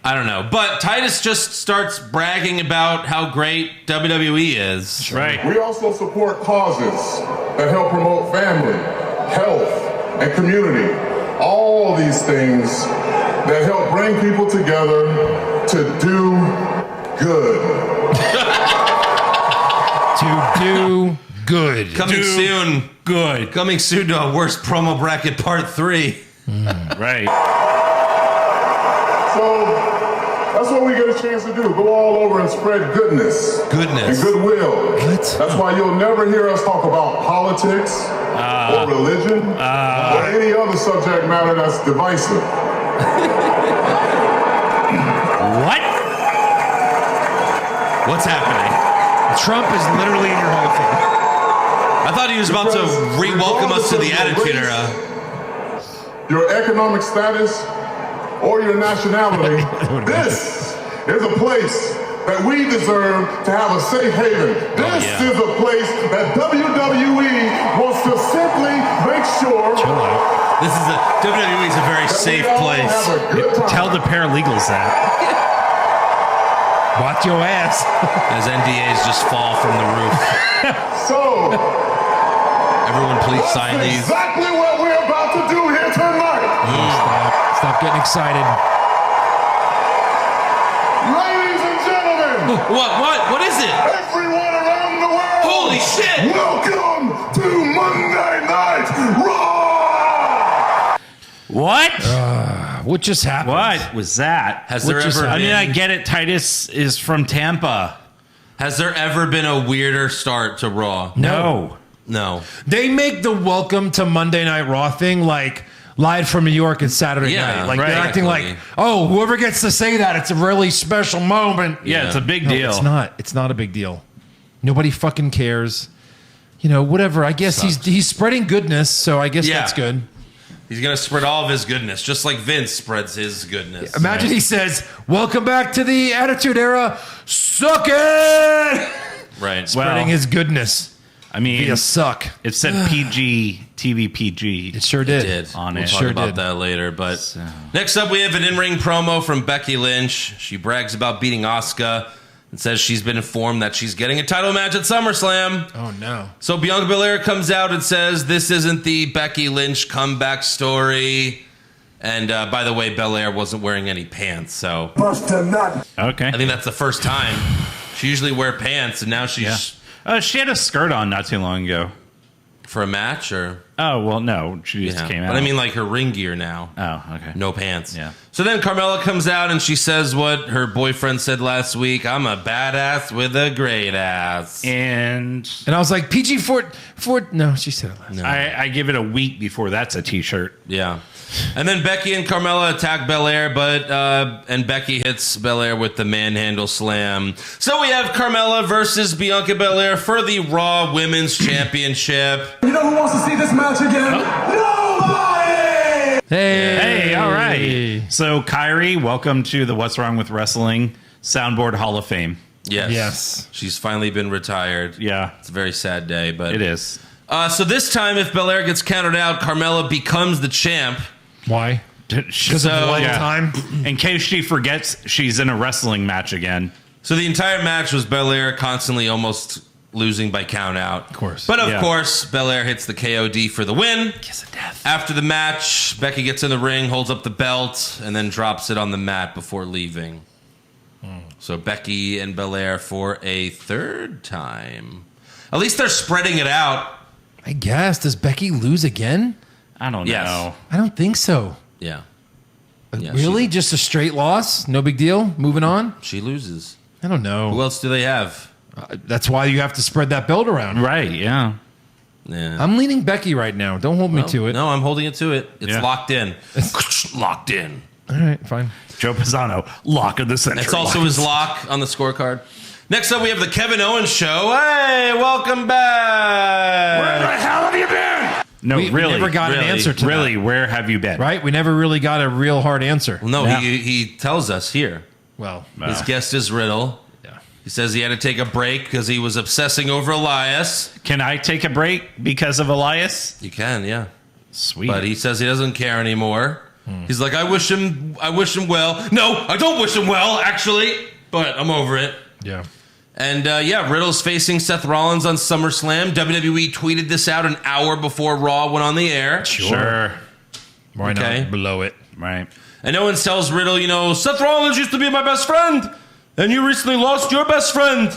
Speaker 3: I don't know, but Titus just starts bragging about how great WWE is.
Speaker 5: Right.
Speaker 7: We also support causes that help promote family, health, and community. All these things that help bring people together to do good.
Speaker 1: To do good.
Speaker 3: Coming soon.
Speaker 5: Good.
Speaker 3: Coming soon to a worst promo bracket part 3.
Speaker 5: Right.
Speaker 7: So that's what we get a chance to do. Go all over and spread goodness.
Speaker 3: Goodness.
Speaker 7: And goodwill.
Speaker 1: What?
Speaker 7: That's why you'll never hear us talk about politics or religion or any other subject matter that's divisive.
Speaker 5: What?
Speaker 3: What's happening?
Speaker 1: Trump is literally in your Hall of Fame.
Speaker 3: I thought he was about to re-welcome us to the Attitude Era.
Speaker 7: Your economic status or your nationality, this is a place that we deserve to have a safe haven. This is a place that WWE wants to simply make sure
Speaker 3: This is WWE is a very safe
Speaker 7: we all
Speaker 3: place.
Speaker 7: have a good time.
Speaker 5: Tell the paralegals that.
Speaker 1: Watch your ass.
Speaker 3: As NDAs just fall from the roof.
Speaker 7: So,
Speaker 3: Everyone, please sign
Speaker 7: that's
Speaker 3: these.
Speaker 7: exactly what we're about to do here tonight.
Speaker 1: Stop getting excited.
Speaker 7: Ladies and gentlemen,
Speaker 3: What is it?
Speaker 7: everyone around the world,
Speaker 3: Holy shit!
Speaker 7: welcome to Monday Night Raw!
Speaker 5: What?
Speaker 1: What just happened?
Speaker 5: What was that?
Speaker 3: Has there ever
Speaker 5: I mean, I
Speaker 3: been,
Speaker 5: get it. Titus is from Tampa.
Speaker 3: has there ever been a weirder start to Raw?
Speaker 5: No.
Speaker 3: No.
Speaker 1: They make the welcome to Monday Night Raw thing like live from New York and Saturday
Speaker 3: Yeah,
Speaker 1: night. Like
Speaker 5: right.
Speaker 1: they're acting like,
Speaker 3: Exactly.
Speaker 1: oh, whoever gets to say that, it's a really special moment.
Speaker 5: Yeah, it's a big
Speaker 1: No,
Speaker 5: deal.
Speaker 1: it's not. It's not a big deal. Nobody fucking cares. You know, whatever. I guess he's spreading goodness, so I guess
Speaker 3: Yeah.
Speaker 1: that's good.
Speaker 3: He's going to spread all of his goodness, just like Vince spreads his goodness.
Speaker 1: Imagine he says, "Welcome back to the Attitude Era. Suck it!"
Speaker 3: Right.
Speaker 1: Spreading his goodness
Speaker 5: I mean,
Speaker 1: via suck.
Speaker 5: it said PG, TV PG.
Speaker 1: It sure did.
Speaker 3: Did.
Speaker 5: On
Speaker 3: We'll
Speaker 5: it.
Speaker 3: talk
Speaker 1: Sure
Speaker 3: about
Speaker 1: did.
Speaker 3: that later. But next up, we have an in-ring promo from Becky Lynch. She brags about beating Asuka and says she's been informed that she's getting a title match at SummerSlam.
Speaker 1: Oh no.
Speaker 3: So Bianca Belair comes out and says this isn't the Becky Lynch comeback story. And by the way, Belair wasn't wearing any pants, so
Speaker 6: Bust a nut.
Speaker 5: Okay.
Speaker 3: I think that's the first time. She usually wear pants, and now she's
Speaker 5: She had a skirt on not too long ago.
Speaker 3: for a match, or
Speaker 5: Oh, well, no. She just came out.
Speaker 3: But I mean, like her ring gear now.
Speaker 5: oh, okay.
Speaker 3: No pants.
Speaker 5: Yeah.
Speaker 3: So then Carmella comes out and she says what her boyfriend said last week. I'm a badass with a great ass.
Speaker 5: And
Speaker 1: And I was like, PG four. No, she said it last.
Speaker 5: I give it a week before that's a t-shirt.
Speaker 3: Yeah. And then Becky and Carmella attack Belair, and Becky hits Belair with the manhandle slam. So we have Carmella versus Bianca Belair for the Raw Women's Championship.
Speaker 6: You know who wants to see this match again? Nobody!
Speaker 5: Hey, all right. So, Kyrie, welcome to the What's Wrong with Wrestling Soundboard Hall of Fame.
Speaker 3: Yes.
Speaker 1: Yes.
Speaker 3: She's finally been retired.
Speaker 5: Yeah,
Speaker 3: It's a very sad day, but
Speaker 5: it is.
Speaker 3: So this time, if Belair gets counted out, Carmella becomes the champ.
Speaker 1: Why? Because
Speaker 3: So-
Speaker 1: of one
Speaker 5: yeah.
Speaker 1: time.
Speaker 5: In case she forgets she's in a wrestling match again.
Speaker 3: So the entire match was Belair constantly almost losing by count out. Of
Speaker 1: course.
Speaker 3: But of
Speaker 5: Yeah.
Speaker 3: course, Belair hits the KOD for the win.
Speaker 1: Kiss of death.
Speaker 3: After the match, Becky gets in the ring, holds up the belt, and then drops it on the mat before leaving. So Becky and Belair for a third time. At least they're spreading it out.
Speaker 1: I guess. Does Becky lose again?
Speaker 5: I don't
Speaker 3: Yes.
Speaker 5: know.
Speaker 1: I don't think so.
Speaker 3: Yeah. Yeah,
Speaker 1: Really? Just a straight loss? No big deal? Moving on?
Speaker 3: She loses.
Speaker 1: I don't
Speaker 3: Who
Speaker 1: know.
Speaker 3: else do they have?
Speaker 1: That's why you have to spread that belt around.
Speaker 5: Right, yeah.
Speaker 3: Yeah.
Speaker 1: I'm leaning Becky right now. Don't hold me to it.
Speaker 3: No, I'm holding it to it. It's
Speaker 5: Yeah.
Speaker 3: locked in. Locked in.
Speaker 1: All right, fine.
Speaker 5: Joe Pisano, lock of the century.
Speaker 3: It's also his lock on the scorecard. Next up, we have the Kevin Owens Show. Hey, welcome back.
Speaker 6: Where the hell have you been?
Speaker 5: No,
Speaker 1: We
Speaker 5: really.
Speaker 1: never got an
Speaker 3: really,
Speaker 1: answer to
Speaker 5: Really, where have you been?
Speaker 1: that. Right? We never really got a real hard answer.
Speaker 3: No,
Speaker 5: Yeah.
Speaker 3: he tells us here.
Speaker 1: Well,
Speaker 3: His guest is Riddle.
Speaker 1: yeah.
Speaker 3: He says he had to take a break because he was obsessing over Elias.
Speaker 5: Can I take a break because of Elias?
Speaker 3: You can, yeah.
Speaker 5: Sweet.
Speaker 3: But he says he doesn't care anymore. He's like, I wish him well. No, I don't wish him well, actually. But I'm over it.
Speaker 1: Yeah.
Speaker 3: And Riddle's facing Seth Rollins on SummerSlam. WWE tweeted this out an hour before Raw went on the air.
Speaker 5: Sure.
Speaker 1: Why
Speaker 3: Okay.
Speaker 1: not blow it?
Speaker 5: Right.
Speaker 3: And Owens tells Riddle, Seth Rollins used to be my best friend. And you recently lost your best friend.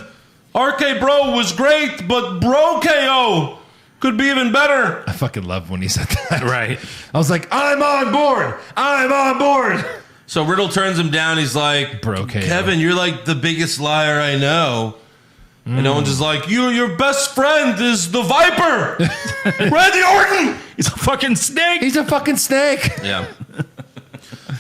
Speaker 3: RK Bro was great, but Bro KO could be even better.
Speaker 4: I fucking love when he said that.
Speaker 5: Right.
Speaker 4: I was like, I'm on board. I'm on board.
Speaker 3: So Riddle turns him down. He's like,
Speaker 4: Bro KO.
Speaker 3: Kevin, you're like the biggest liar I know. And Owens is like, your best friend is the Viper. Randy Orton.
Speaker 5: He's a fucking snake.
Speaker 4: He's a fucking snake.
Speaker 3: Yeah.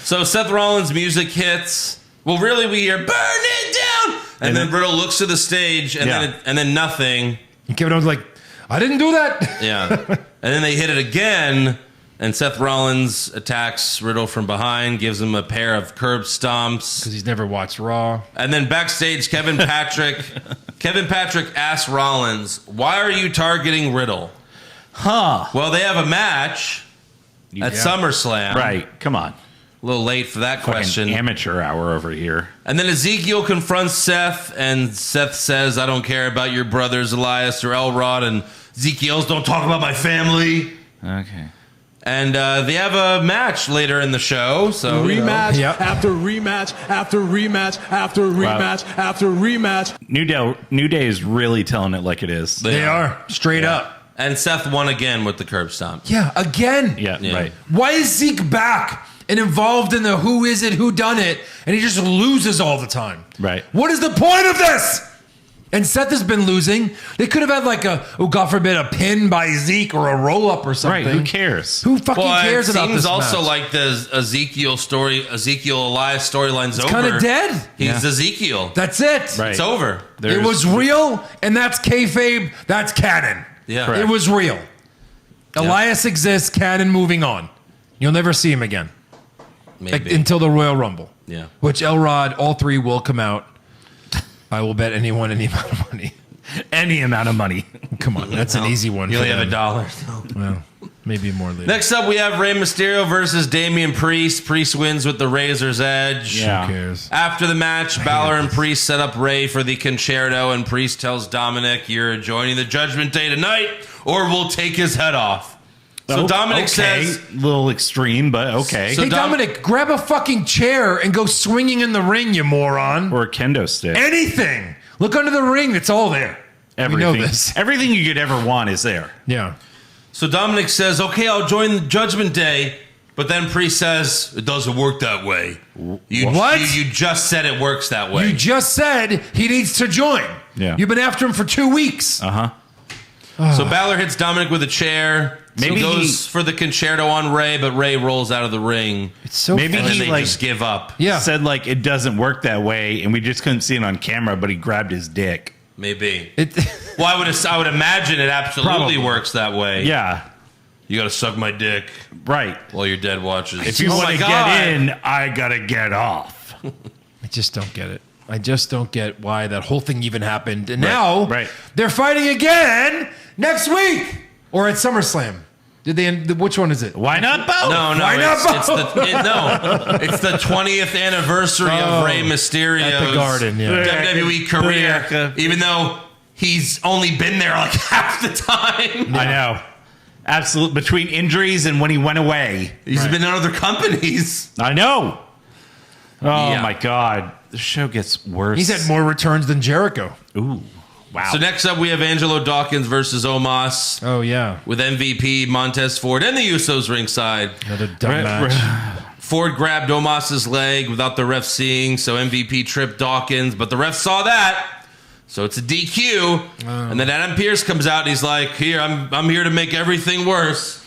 Speaker 3: So Seth Rollins' music hits. Well, really, we hear, burn it down. And then Riddle looks to the stage, and then nothing.
Speaker 4: And Kevin Owens like, I didn't do that.
Speaker 3: Yeah. And then they hit it again, and Seth Rollins attacks Riddle from behind, gives him a pair of curb stomps.
Speaker 4: Because he's never watched Raw.
Speaker 3: And then backstage, Kevin Patrick asks Rollins, why are you targeting Riddle?
Speaker 5: Huh.
Speaker 3: Well, they have a match at SummerSlam.
Speaker 5: Right. Come on.
Speaker 3: A little late for that
Speaker 5: Fucking
Speaker 3: question.
Speaker 5: amateur hour over here.
Speaker 3: And then Ezekiel confronts Seth, and Seth says, I don't care about your brothers, Elias or Elrod. And Ezekiel's, don't talk about my family.
Speaker 5: Okay.
Speaker 3: And they have a match later in the show. So
Speaker 6: Rematch
Speaker 4: Yep.
Speaker 6: after rematch after rematch after rematch after rematch.
Speaker 5: New Day is really telling it like it is.
Speaker 4: They are. Straight up.
Speaker 3: And Seth won again with the curb stomp.
Speaker 4: Yeah, again.
Speaker 5: Yeah,
Speaker 3: Yeah.
Speaker 5: right.
Speaker 4: Why is Zeke back and involved in the who is it, who done it, and he just loses all the time?
Speaker 5: Right.
Speaker 4: What is the point of this? And Seth has been losing. They could have had like God forbid, a pin by Zeke or a roll up or something.
Speaker 5: Right. Who cares?
Speaker 4: Who fucking cares about this
Speaker 3: It seems also
Speaker 4: match?
Speaker 3: like the Ezekiel Elias storyline's over.
Speaker 4: Kind of dead.
Speaker 3: He's Ezekiel.
Speaker 4: That's it.
Speaker 5: Right.
Speaker 3: It's over.
Speaker 4: It was real, and that's kayfabe. That's canon.
Speaker 3: Yeah.
Speaker 5: Correct.
Speaker 4: It was real. Elias exists. Canon. Moving on. You'll never see him again
Speaker 3: Maybe.
Speaker 4: until the Royal Rumble.
Speaker 3: Yeah.
Speaker 4: Which Elrod, all three will come out. I will bet anyone any amount of money.
Speaker 5: Any amount of money.
Speaker 4: Come on, that's an easy one.
Speaker 3: You
Speaker 4: for
Speaker 3: only have
Speaker 4: them.
Speaker 3: $1.
Speaker 4: Well, maybe more later.
Speaker 3: Next up, we have Rey Mysterio versus Damian Priest. Priest wins with the Razor's Edge.
Speaker 5: Yeah.
Speaker 4: Who cares?
Speaker 3: After the match, Balor and Priest set up Rey for the concerto, and Priest tells Dominic, you're joining the Judgment Day tonight, or we'll take his head off. So Dominic says...
Speaker 5: a little extreme, but okay.
Speaker 3: So
Speaker 4: Hey, Dominic, grab a fucking chair and go swinging in the ring, you moron.
Speaker 5: Or a kendo stick.
Speaker 4: Anything. Look under the ring. It's all there.
Speaker 5: Everything.
Speaker 4: We know this.
Speaker 5: Everything you could ever want is there.
Speaker 4: Yeah.
Speaker 3: So Dominic says, okay, I'll join the Judgment Day. But then Priest says, it doesn't work that way.
Speaker 4: What?
Speaker 3: You just said it works that way.
Speaker 4: You just said he needs to join.
Speaker 5: Yeah.
Speaker 4: You've been after him for 2 weeks.
Speaker 5: Uh-huh.
Speaker 3: So Balor hits Dominic with a chair.
Speaker 5: Maybe
Speaker 3: so goes
Speaker 5: he-
Speaker 3: for the concerto on Rey, but Rey rolls out of the ring.
Speaker 4: It's so
Speaker 5: Maybe
Speaker 3: And
Speaker 4: funny.
Speaker 3: then
Speaker 5: he
Speaker 3: they
Speaker 5: like
Speaker 3: just give up.
Speaker 4: Yeah.
Speaker 5: said like it doesn't work that way, and we just couldn't see it on camera, but he grabbed his dick.
Speaker 3: Maybe.
Speaker 4: It,
Speaker 3: Well, I would imagine it absolutely
Speaker 5: Probably.
Speaker 3: works that way.
Speaker 5: Yeah.
Speaker 3: You got to suck my dick
Speaker 5: Right.
Speaker 3: while your dead watches.
Speaker 5: If you
Speaker 3: Oh
Speaker 5: want
Speaker 3: my
Speaker 5: to
Speaker 3: God.
Speaker 5: get in, I gotta get off.
Speaker 4: I just don't get it. I just don't get why that whole thing even happened. And now
Speaker 5: right.
Speaker 4: they're fighting again next week or at SummerSlam. Did they? Which one is it?
Speaker 5: Why not both?
Speaker 3: No,
Speaker 4: Why not
Speaker 3: it's the 20th anniversary
Speaker 4: Oh,
Speaker 3: of Rey Mysterio's
Speaker 4: at the Garden, yeah.
Speaker 3: WWE career.
Speaker 5: Yeah.
Speaker 3: Even though he's only been there like half the time.
Speaker 5: I know. Absolutely. Between injuries and when he went away.
Speaker 3: He's been in other companies.
Speaker 5: I know. Oh
Speaker 3: Yeah.
Speaker 5: my God. The show gets worse.
Speaker 4: He's had more returns than Jericho.
Speaker 5: Ooh. Wow.
Speaker 3: So next up, we have Angelo Dawkins versus Omos
Speaker 4: Oh yeah,
Speaker 3: with MVP, Montez Ford, and the Usos ringside.
Speaker 4: another dumb match.
Speaker 3: Ford grabbed Omos's leg without the ref seeing, so MVP tripped Dawkins, but the ref saw that, so it's a DQ. And then Adam Pearce comes out and he's like, "Here, I'm here to make everything worse."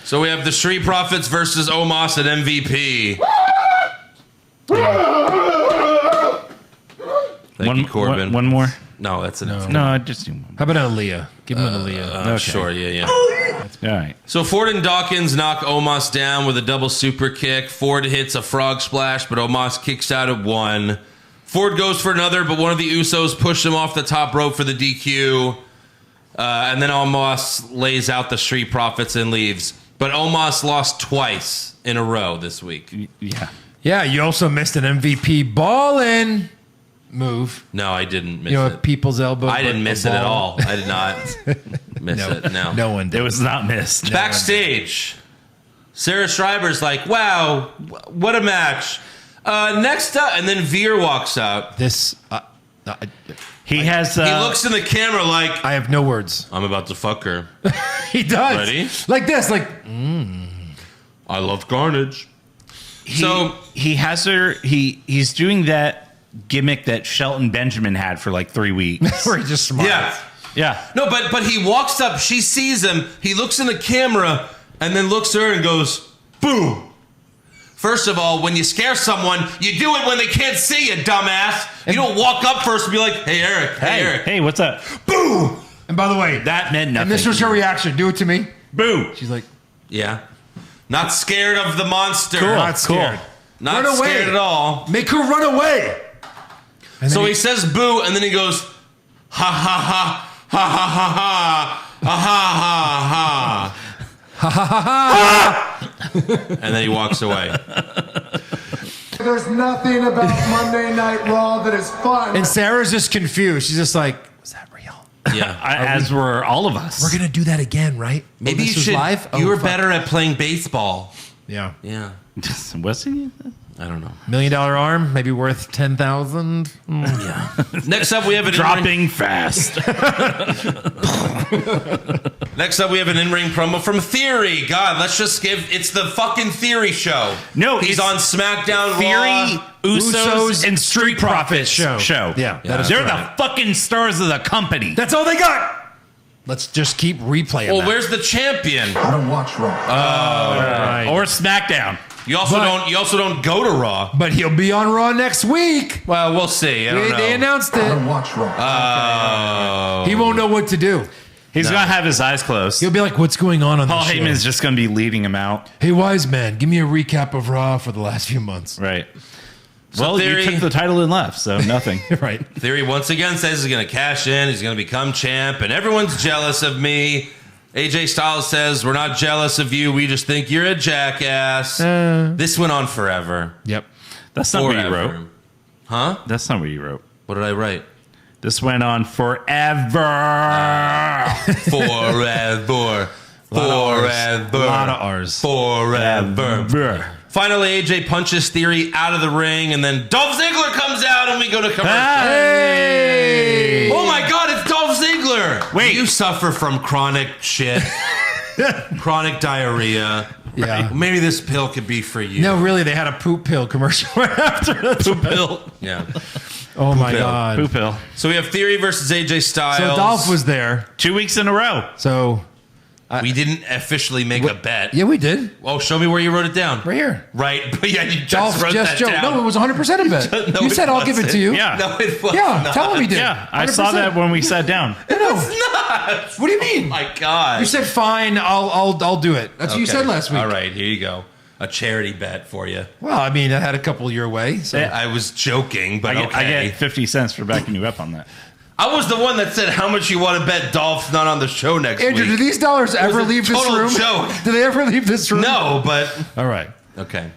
Speaker 3: So we have the Street Profits versus Omos at MVP. Thank you, Corbin.
Speaker 5: One more?
Speaker 3: No, that's enough.
Speaker 5: No, I just do one.
Speaker 4: How about an Aaliyah? Give him an Aaliyah.
Speaker 5: Okay.
Speaker 3: Sure, yeah.
Speaker 5: All right.
Speaker 3: So Ford and Dawkins knock Omos down with a double super kick. Ford hits a frog splash, but Omos kicks out at one. Ford goes for another, but one of the Usos pushed him off the top rope for the DQ. And then Omos lays out the Street Profits and leaves. But Omos lost twice in a row this week.
Speaker 5: Yeah.
Speaker 4: Yeah, you also missed an MVP ball-in move.
Speaker 3: No, I didn't miss
Speaker 4: You know,
Speaker 3: it.
Speaker 4: a people's elbow.
Speaker 3: I didn't
Speaker 4: but
Speaker 3: miss
Speaker 4: a
Speaker 3: it at
Speaker 4: ball.
Speaker 3: all. I did not miss it. No.
Speaker 4: No one
Speaker 5: It
Speaker 4: did.
Speaker 5: was not missed.
Speaker 3: Backstage, Sarah Schreiber's like, wow, what a match. Next up, and then Veer walks out.
Speaker 4: This.
Speaker 5: He has.
Speaker 3: He looks in the camera like,
Speaker 4: I have no words.
Speaker 3: I'm about to fuck her.
Speaker 4: He does.
Speaker 3: Ready?
Speaker 4: Like this. Like.
Speaker 3: I love carnage.
Speaker 5: He has her. He's doing that gimmick that Shelton Benjamin had for like 3 weeks.
Speaker 4: Where he just smiles.
Speaker 5: Yeah.
Speaker 3: No, but he walks up. She sees him. He looks in the camera and then looks at her and goes, boom. First of all, when you scare someone, you do it when they can't see you, dumbass. You don't walk up first and be like, hey, Eric. Hey, Eric.
Speaker 5: Hey, what's up?
Speaker 4: Boom. And by the way,
Speaker 5: That meant nothing.
Speaker 4: and this was her reaction. Do it to me.
Speaker 5: Boo.
Speaker 4: She's like,
Speaker 3: Yeah. Not scared of the monster.
Speaker 5: Cool.
Speaker 4: not scared.
Speaker 3: Not
Speaker 4: Run away.
Speaker 3: scared at all.
Speaker 4: Make her run away. And
Speaker 3: So
Speaker 4: then
Speaker 3: he says boo, and then he goes, ha, ha, ha, ha, ha, ha, ha, ha, ha, ha. And then he walks away.
Speaker 8: There's nothing about Monday Night Raw that is fun.
Speaker 4: And Sarah's just confused. She's just like, was that real?
Speaker 3: Yeah.
Speaker 5: As were all of us.
Speaker 4: We're going to do that again, right?
Speaker 3: Maybe
Speaker 4: this
Speaker 3: you
Speaker 4: was
Speaker 3: should.
Speaker 4: live?
Speaker 3: You
Speaker 4: Oh,
Speaker 3: were
Speaker 4: fuck.
Speaker 3: better at playing baseball.
Speaker 4: Yeah.
Speaker 3: Yeah.
Speaker 5: Was he?
Speaker 3: I don't know.
Speaker 4: $1 million arm, maybe worth 10,000.
Speaker 3: Yeah. Next up, we have an
Speaker 5: Dropping fast.
Speaker 3: Next up, we have an in-ring promo from Theory. God, let's just give. It's the fucking Theory show.
Speaker 5: No,
Speaker 3: he's
Speaker 5: it's
Speaker 3: on SmackDown.
Speaker 5: Theory,
Speaker 3: Raw.
Speaker 5: Usos, and Street Profits show.
Speaker 4: Yeah,
Speaker 3: Yeah.
Speaker 4: that is
Speaker 5: They're
Speaker 4: correct.
Speaker 5: the fucking stars of the company.
Speaker 4: That's all they got. Let's just keep replaying
Speaker 3: Well,
Speaker 4: that.
Speaker 3: where's the champion?
Speaker 8: I don't watch Raw.
Speaker 4: Right.
Speaker 5: Or SmackDown.
Speaker 3: You also don't go to Raw.
Speaker 4: But he'll be on Raw next week.
Speaker 3: Well, we'll see. I don't know.
Speaker 4: They announced
Speaker 8: I
Speaker 4: it.
Speaker 8: don't watch Raw.
Speaker 4: He won't know what to do.
Speaker 5: He's going to have his eyes closed.
Speaker 4: He'll be like, what's going on
Speaker 5: Paul
Speaker 4: this show?
Speaker 5: Heyman's just going to be leading him out.
Speaker 4: Hey, wise man, give me a recap of Raw for the last few months.
Speaker 5: Right.
Speaker 3: So
Speaker 5: Well,
Speaker 3: Theory-
Speaker 5: you took the title and left, so nothing.
Speaker 4: Right.
Speaker 3: Theory once again says he's going to cash in. He's going to become champ, and everyone's jealous of me. AJ Styles says, we're not jealous of you. We just think you're a jackass. This went on forever.
Speaker 4: Yep.
Speaker 5: That's not what you
Speaker 3: Forever.
Speaker 5: wrote.
Speaker 3: Huh?
Speaker 5: That's not what you wrote.
Speaker 3: What did I write?
Speaker 5: This went on forever.
Speaker 3: Forever. Forever.
Speaker 4: A lot of R's.
Speaker 3: Forever. Finally, AJ punches Theory out of the ring, and then Dolph Ziggler comes out, and we go to commercial.
Speaker 4: Hey!
Speaker 3: Oh my God, it's Dolph Ziggler!
Speaker 5: Wait.
Speaker 3: You suffer from chronic shit, chronic diarrhea.
Speaker 4: Yeah.
Speaker 3: Maybe this pill could be for you.
Speaker 4: No, really, they had a poop pill commercial right after that.
Speaker 5: Poop pill.
Speaker 3: Yeah.
Speaker 4: Oh my
Speaker 3: pill.
Speaker 4: God.
Speaker 5: Poop pill.
Speaker 3: So we have Theory versus AJ Styles.
Speaker 4: So Dolph was there.
Speaker 5: 2 weeks in a row.
Speaker 4: So,
Speaker 3: We didn't officially make a bet.
Speaker 4: yeah, we did.
Speaker 3: Oh, show me where you wrote it down.
Speaker 4: Right here.
Speaker 3: Right. But yeah, you just
Speaker 4: Dolph
Speaker 3: wrote
Speaker 4: just
Speaker 3: that
Speaker 4: joked.
Speaker 3: down.
Speaker 4: No, it was 100% a bet.
Speaker 3: No,
Speaker 4: You
Speaker 3: it
Speaker 4: said, I'll give it to
Speaker 3: wasn't.
Speaker 4: you.
Speaker 5: Yeah.
Speaker 3: No, it was
Speaker 4: Yeah,
Speaker 3: not.
Speaker 4: tell him he did.
Speaker 5: Yeah, I saw
Speaker 4: 100%.
Speaker 5: that when we sat down.
Speaker 4: No.
Speaker 3: Not.
Speaker 4: What do you mean?
Speaker 3: My God.
Speaker 4: You said, fine, I'll do it. That's what you
Speaker 3: Okay.
Speaker 4: said last week.
Speaker 3: All right, here you go. A charity bet for you.
Speaker 4: Well, I mean, I had a couple your way. So.
Speaker 3: I was joking, but
Speaker 5: I
Speaker 3: okay.
Speaker 5: get 50 cents for backing you up on that.
Speaker 3: I was the one that said how much you want to bet Dolph's not on the show next
Speaker 4: Andrew, do
Speaker 3: week.
Speaker 4: these dollars ever
Speaker 3: a
Speaker 4: leave this
Speaker 3: total
Speaker 4: room?
Speaker 3: joke.
Speaker 4: Do they ever leave this room?
Speaker 3: No, but
Speaker 4: All right.
Speaker 3: okay.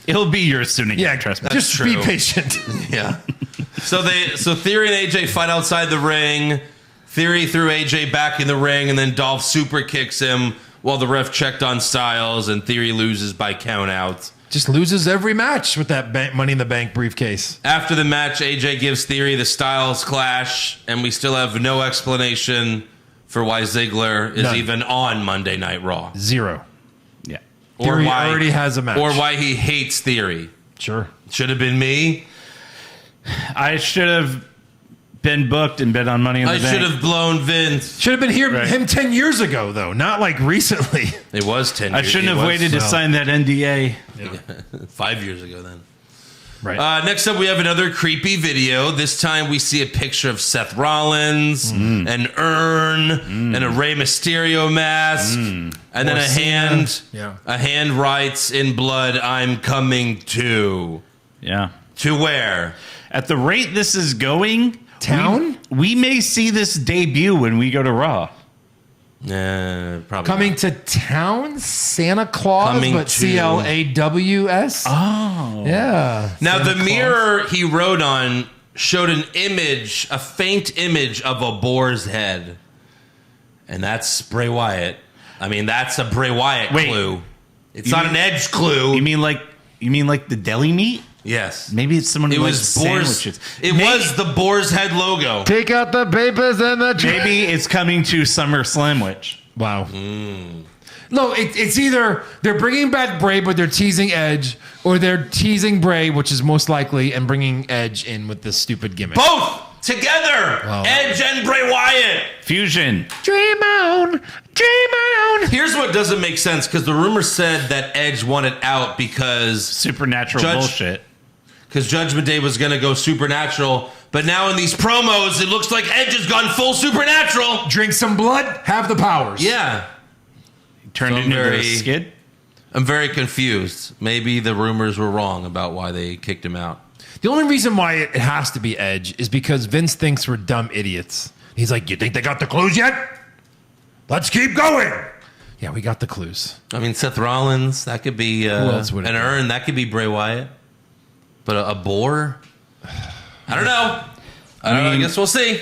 Speaker 5: It'll be yours soon again.
Speaker 4: Yeah,
Speaker 5: trust me.
Speaker 4: just
Speaker 3: true.
Speaker 4: be patient.
Speaker 3: Yeah. So Theory and AJ fight outside the ring. Theory threw AJ back in the ring, and then Dolph super kicks him while the ref checked on Styles, and Theory loses by count out.
Speaker 4: Just loses every match with that Money in the Bank briefcase.
Speaker 3: After the match, AJ gives Theory the Styles clash, and we still have no explanation for why Ziggler is
Speaker 4: None.
Speaker 3: even on Monday Night Raw.
Speaker 4: 0.
Speaker 5: Yeah.
Speaker 4: Theory already has a match.
Speaker 3: Or why he hates Theory.
Speaker 4: Sure.
Speaker 3: Should have been me.
Speaker 5: I should have been booked and bet on Money in the
Speaker 3: I
Speaker 5: Bank.
Speaker 3: should have blown Vince.
Speaker 4: Should have been here
Speaker 5: Right.
Speaker 4: him 10 years ago, though, not like recently.
Speaker 3: It was 10
Speaker 5: I
Speaker 3: years.
Speaker 5: shouldn't
Speaker 3: It
Speaker 5: have
Speaker 3: was,
Speaker 5: waited to sign that NDA.
Speaker 3: 5 years ago then.
Speaker 4: Right.
Speaker 3: Next up, we have another creepy video. This time we see a picture of Seth Rollins, an urn, and a Rey Mysterio mask, and then a hand.
Speaker 4: Yeah.
Speaker 3: A hand writes in blood, "I'm coming to."
Speaker 5: Yeah.
Speaker 3: To where?
Speaker 5: At the rate this is going,
Speaker 4: Town?
Speaker 5: we may see this debut when we go to Raw.
Speaker 3: Probably
Speaker 4: Coming
Speaker 3: not.
Speaker 4: to town? Santa Claus,
Speaker 3: Coming
Speaker 4: but
Speaker 3: to-
Speaker 4: CLAWS? Oh. Yeah.
Speaker 3: Now,
Speaker 4: Santa
Speaker 3: the
Speaker 4: Claus.
Speaker 3: mirror he wrote on showed an image, a faint image of a boar's head. And that's Bray Wyatt. I mean, that's a Bray Wyatt
Speaker 5: Wait.
Speaker 3: clue. It's
Speaker 5: You
Speaker 3: not
Speaker 5: mean-
Speaker 3: an Edge clue.
Speaker 5: You mean like the deli meat?
Speaker 3: Yes.
Speaker 5: Maybe it's someone who
Speaker 3: It
Speaker 5: likes
Speaker 3: was Boar's.
Speaker 5: sandwiches.
Speaker 3: It was the Boar's Head logo.
Speaker 4: Take out the papers and the...
Speaker 5: Maybe it's coming to SummerSlam, which...
Speaker 4: Wow. No, it's either they're bringing back Bray, but they're teasing Edge, or they're teasing Bray, which is most likely, and bringing Edge in with this stupid gimmick.
Speaker 3: Both together.
Speaker 4: Wow.
Speaker 3: Edge and Bray Wyatt.
Speaker 5: Fusion.
Speaker 4: Dream on, dream on.
Speaker 3: Here's what doesn't make sense, because the rumor said that Edge wanted out because
Speaker 5: Supernatural bullshit.
Speaker 3: Because Judgment Day was going to go supernatural. But now in these promos, it looks like Edge has gone full supernatural.
Speaker 4: Drink some blood, have the powers.
Speaker 3: Yeah.
Speaker 5: Turned into a skid.
Speaker 3: I'm very confused. Maybe the rumors were wrong about why they kicked him out.
Speaker 4: The only reason why it has to be Edge is because Vince thinks we're dumb idiots. He's like, you think they got the clues yet? Let's keep going. Yeah, we got the clues.
Speaker 3: I mean, Seth Rollins, that could be
Speaker 4: else would it
Speaker 3: an
Speaker 4: be?
Speaker 3: urn. That could be Bray Wyatt. But a boar? I don't know. I guess we'll see.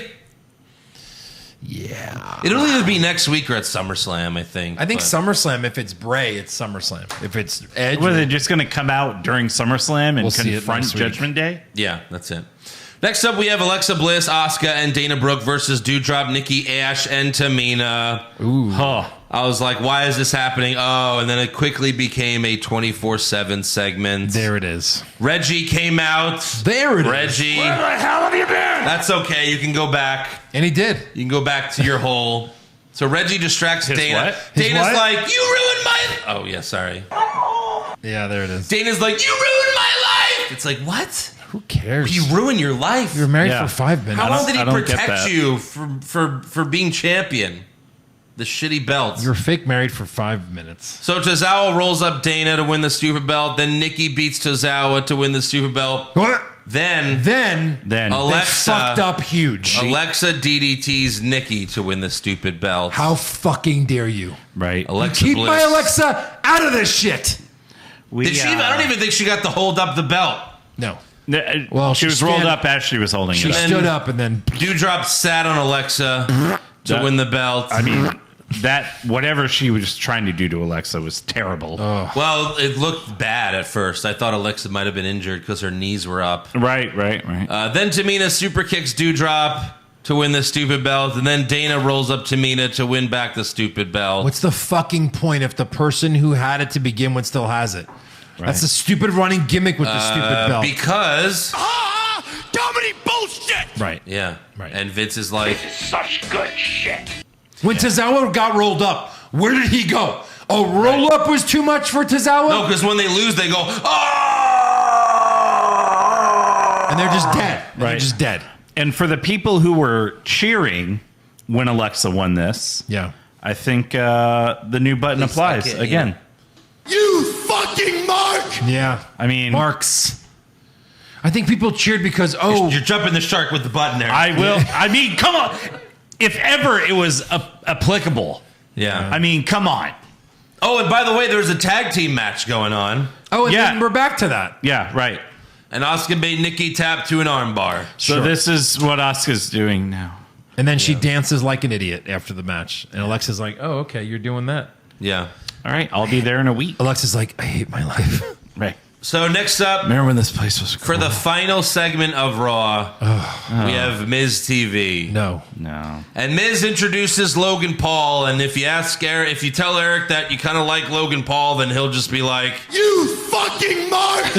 Speaker 4: Yeah.
Speaker 3: It'll either be next week or at SummerSlam, I think.
Speaker 4: I think
Speaker 3: but-
Speaker 4: SummerSlam, if it's Bray, it's SummerSlam. If it's Edge,
Speaker 5: Were they just going to come out during SummerSlam and
Speaker 4: We'll see it
Speaker 5: confront
Speaker 4: next week.
Speaker 5: Judgment Day?
Speaker 3: Yeah, that's it. Next up, we have Alexa Bliss, Asuka, and Dana Brooke versus Doudrop, Nikki Ash, and Tamina.
Speaker 4: Ooh.
Speaker 5: Oh,
Speaker 3: I was like, why is this happening? Oh, and then it quickly became a 24/7 segment.
Speaker 4: There it is.
Speaker 3: Reggie came out.
Speaker 4: There it is.
Speaker 3: Reggie.
Speaker 4: Where the hell have you been?
Speaker 3: That's okay. You can go back.
Speaker 4: And he did.
Speaker 3: You can go back to your hole. So Reggie distracts
Speaker 5: His
Speaker 3: Dana.
Speaker 5: what?
Speaker 4: His
Speaker 3: Dana's
Speaker 4: what?
Speaker 3: like, you ruined my... Oh, yeah, sorry.
Speaker 4: Yeah, there it is.
Speaker 3: Dana's like, you ruined my life. It's like, what?
Speaker 4: Who cares?
Speaker 3: You ruined your life.
Speaker 4: You were married
Speaker 5: Yeah.
Speaker 4: for 5 minutes.
Speaker 3: How long did
Speaker 5: I
Speaker 3: he
Speaker 5: don't get
Speaker 3: protect
Speaker 5: that.
Speaker 3: you for being champion? The shitty belt.
Speaker 4: You were fake married for 5 minutes.
Speaker 3: So Tozawa rolls up Dana to win the stupid belt. Then Nikki beats Tozawa to win the stupid belt.
Speaker 4: What?
Speaker 3: Then
Speaker 5: then
Speaker 4: They
Speaker 3: Alexa
Speaker 4: fucked up huge.
Speaker 3: Alexa DDT's Nikki to win the stupid belt.
Speaker 4: How fucking dare you?
Speaker 5: right.
Speaker 3: Alexa
Speaker 4: Keep
Speaker 3: Bliss.
Speaker 4: my Alexa out of this shit.
Speaker 5: We,
Speaker 3: Did she? I don't even think she got to hold up the belt.
Speaker 4: No.
Speaker 5: Well, she was rolled
Speaker 4: stand-
Speaker 5: up as she was holding
Speaker 4: She
Speaker 5: it.
Speaker 3: then-
Speaker 4: stood up and then...
Speaker 3: Doudrop sat on Alexa to win the belt.
Speaker 5: I mean, that whatever she was trying to do to Alexa was terrible.
Speaker 3: Well, it looked bad at first. I thought Alexa might have been injured because her knees were up.
Speaker 5: Right.
Speaker 3: Then Tamina super kicks Doudrop to win the stupid belt, and then Dana rolls up Tamina to win back the stupid belt.
Speaker 4: What's the fucking point if the person who had it to begin with still has it? That's a stupid running gimmick with the stupid belt.
Speaker 3: Because
Speaker 1: Comedy bullshit!
Speaker 4: Right.
Speaker 3: yeah,
Speaker 4: Right.
Speaker 3: And Vince is like,
Speaker 1: Such good shit.
Speaker 4: When Tozawa got rolled up, where did he go? Oh, roll up was too much for Tozawa?
Speaker 3: no, because when they lose, they go, oh!
Speaker 4: And they're just dead. And They're
Speaker 5: Right.
Speaker 4: just dead.
Speaker 5: And for the people who were cheering when Alexa won this,
Speaker 4: Yeah.
Speaker 5: I think the new button
Speaker 3: least
Speaker 5: applies
Speaker 3: like it,
Speaker 5: again.
Speaker 1: You fucking mark!
Speaker 4: Yeah.
Speaker 5: I mean,
Speaker 4: Marks. I think people cheered because, oh,
Speaker 3: You're jumping the shark with the button there.
Speaker 5: I will. I mean, come on. If ever it was applicable,
Speaker 3: yeah.
Speaker 5: I mean, come on.
Speaker 3: Oh, and by the way, there's a tag team match going on,
Speaker 4: and
Speaker 5: Yeah.
Speaker 4: then we're back to that.
Speaker 5: Yeah, right.
Speaker 3: and Asuka made Nikki tap to an armbar.
Speaker 5: So this is what Asuka's doing now.
Speaker 4: And then she dances like an idiot after the match. And Alexa's like, oh, okay, you're doing that.
Speaker 3: Yeah.
Speaker 5: All right, I'll be there in a week.
Speaker 4: Alexa's like, I hate my life.
Speaker 5: Right.
Speaker 3: So next up,
Speaker 4: Remember when this place was
Speaker 3: for the final segment of Raw, we have Miz TV.
Speaker 4: No.
Speaker 3: And Miz introduces Logan Paul, and if you ask Eric, if you tell Eric that you kind of like Logan Paul, then he'll just be like,
Speaker 1: You fucking mark!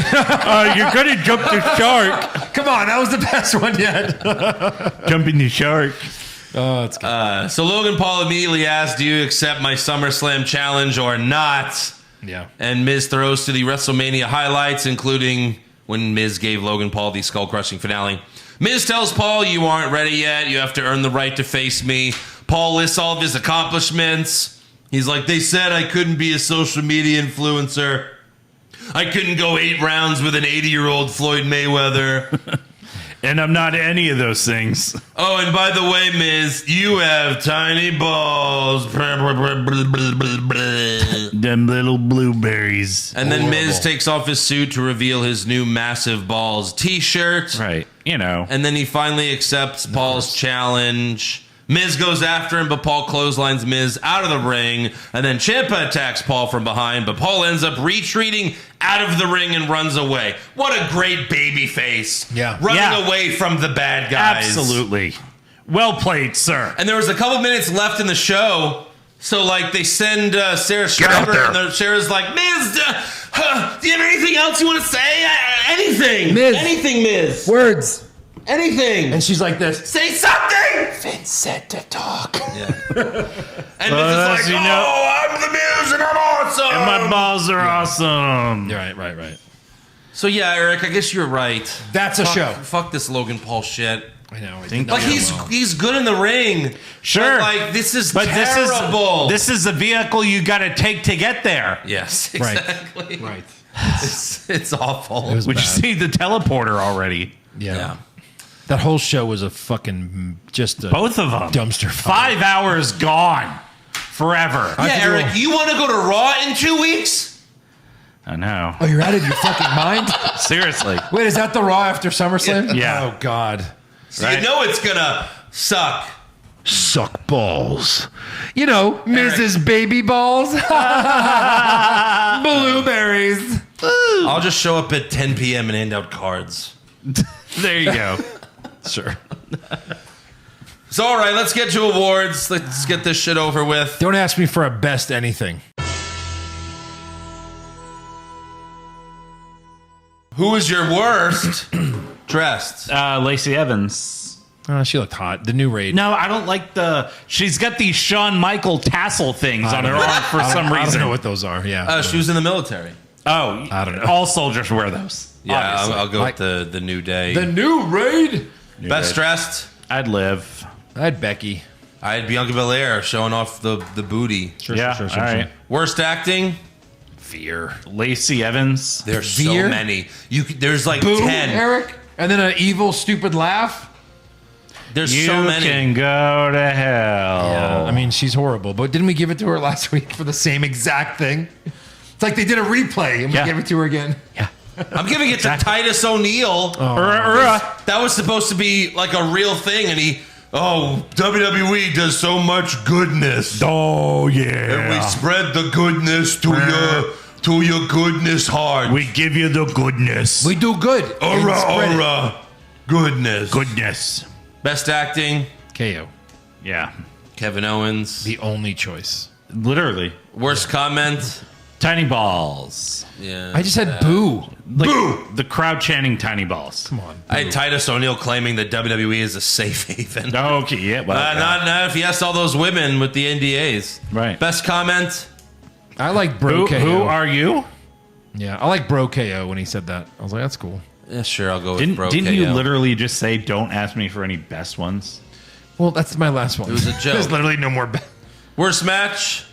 Speaker 5: You're gonna jump the shark.
Speaker 4: Come on, that was the best one yet.
Speaker 5: Jumping the shark.
Speaker 4: Oh, it's good.
Speaker 3: so Logan Paul immediately asks, do you accept my SummerSlam challenge or not?
Speaker 4: Yeah.
Speaker 3: And Miz throws to the WrestleMania highlights, including when Miz gave Logan Paul the skull-crushing finale. Miz tells Paul, you aren't ready yet. You have to earn the right to face me. Paul lists all of his accomplishments. He's like, they said I couldn't be a social media influencer. I couldn't go 8 rounds with an 80-year-old Floyd Mayweather.
Speaker 5: And I'm not any of those things.
Speaker 3: Oh, and by the way, Miz, you have tiny balls.
Speaker 5: Them little blueberries.
Speaker 3: And then Miz takes off his suit to reveal his new massive balls t-shirt.
Speaker 5: Right. You know.
Speaker 3: And then he finally accepts Paul's challenge. Miz goes after him, but Paul clotheslines Miz out of the ring. And then Ciampa attacks Paul from behind, but Paul ends up retreating out of the ring and runs away. What a great baby face.
Speaker 4: Yeah.
Speaker 3: Running away from the bad guys.
Speaker 5: Absolutely. Well played, sir.
Speaker 3: And there was a couple minutes left in the show. So, like, they send Sarah
Speaker 1: out
Speaker 3: Strider,
Speaker 1: there.
Speaker 3: and Sarah's like, Miz, do you have anything else you want to say? Anything.
Speaker 4: Miz.
Speaker 3: Anything, Miz.
Speaker 4: Words.
Speaker 3: Anything.
Speaker 4: And she's like this.
Speaker 3: Say something.
Speaker 4: Vince said to talk.
Speaker 3: Yeah. And Miz
Speaker 5: as
Speaker 3: is like,
Speaker 5: you know-
Speaker 3: I'm the Miz and I'm awesome.
Speaker 5: And my balls are awesome.
Speaker 4: Right.
Speaker 3: So, yeah, Eric, I guess you're right.
Speaker 4: That's a show.
Speaker 3: Fuck this Logan Paul shit.
Speaker 4: I know.
Speaker 3: Like, he's good in the ring.
Speaker 5: Sure.
Speaker 3: But, like, this is
Speaker 5: But
Speaker 3: terrible.
Speaker 5: this is the vehicle you got to take to get there.
Speaker 3: Yes,
Speaker 4: Right.
Speaker 3: exactly.
Speaker 4: Right.
Speaker 3: It's awful.
Speaker 4: It was
Speaker 5: Would you
Speaker 4: bad.
Speaker 5: see the teleporter already?
Speaker 3: Yeah.
Speaker 4: That whole show was a fucking just a
Speaker 5: Both of them.
Speaker 4: dumpster fire.
Speaker 5: 5 hours gone. Forever.
Speaker 3: Yeah, Eric, you want to go to Raw in 2 weeks?
Speaker 5: I know.
Speaker 4: Oh, you're out of your fucking mind?
Speaker 5: Seriously.
Speaker 4: Wait, is that the Raw after SummerSlam?
Speaker 5: Yeah.
Speaker 4: Oh, God.
Speaker 3: So
Speaker 5: Right.
Speaker 3: you know it's gonna suck.
Speaker 1: Suck balls.
Speaker 4: You know, Mrs. Baby Balls. Blueberries.
Speaker 3: I'll just show up at 10 p.m. and hand out cards.
Speaker 5: There you go.
Speaker 4: Sure.
Speaker 3: So, all right, let's get to awards. Let's get this shit over with.
Speaker 4: Don't ask me for a best anything.
Speaker 3: Who is your worst dressed?
Speaker 5: Lacey Evans.
Speaker 4: She looked hot. The new raid.
Speaker 5: No, I don't like she's got these Shawn Michael tassel things on her arm for some
Speaker 4: I
Speaker 5: reason.
Speaker 4: don't know what those are. Yeah.
Speaker 3: She was in the military.
Speaker 5: Oh,
Speaker 4: I don't know.
Speaker 5: All soldiers wear those.
Speaker 3: Yeah,
Speaker 5: obviously.
Speaker 3: I'll go with the New Day.
Speaker 4: the new raid.
Speaker 3: Best dressed?
Speaker 5: I'd live.
Speaker 4: I had Becky.
Speaker 3: I had Bianca Belair showing off the booty.
Speaker 4: Sure,
Speaker 5: Yeah,
Speaker 4: sure.
Speaker 5: all right.
Speaker 3: Worst acting?
Speaker 4: Fear.
Speaker 5: Lacey Evans.
Speaker 3: There's
Speaker 4: Veer?
Speaker 3: so many. There's like
Speaker 4: Boom,
Speaker 3: 10.
Speaker 4: Eric. And then an evil, stupid laugh.
Speaker 3: There's
Speaker 5: You
Speaker 3: so many.
Speaker 5: can go to hell.
Speaker 4: Yeah, I mean, she's horrible. But didn't we give it to her last week for the same exact thing? It's like they did a replay and we
Speaker 5: Yeah.
Speaker 4: gave it to her again.
Speaker 3: I'm giving it to Titus O'Neil. That was supposed to be like a real thing, and WWE does so much goodness.
Speaker 5: Oh
Speaker 3: And we
Speaker 5: yeah.
Speaker 3: spread the goodness to your goodness heart.
Speaker 5: We give you the goodness.
Speaker 4: We do good. And spread it.
Speaker 3: Aura. Goodness.
Speaker 5: Goodness.
Speaker 3: Best acting,
Speaker 4: KO.
Speaker 5: Yeah.
Speaker 3: Kevin Owens.
Speaker 4: The only choice.
Speaker 5: Literally.
Speaker 3: Worst comment,
Speaker 5: Tiny balls.
Speaker 3: yeah.
Speaker 4: I just had boo.
Speaker 5: Boo! The crowd chanting tiny balls.
Speaker 4: Come on.
Speaker 3: I had Titus O'Neil claiming that WWE is a safe haven.
Speaker 5: Okay, yeah. Well,
Speaker 3: Not if you asked all those women with the NDAs.
Speaker 5: Right.
Speaker 3: Best comment,
Speaker 4: I like Bro KO.
Speaker 5: Who are you?
Speaker 4: Yeah, I like Bro KO when he said that. I was like, that's cool.
Speaker 3: yeah, sure, I'll go with Bro
Speaker 5: Didn't you
Speaker 3: KO.
Speaker 5: literally just say, don't ask me for any best ones?
Speaker 4: Well, that's my last one.
Speaker 3: It was a joke.
Speaker 4: There's literally no more.
Speaker 3: Worst match,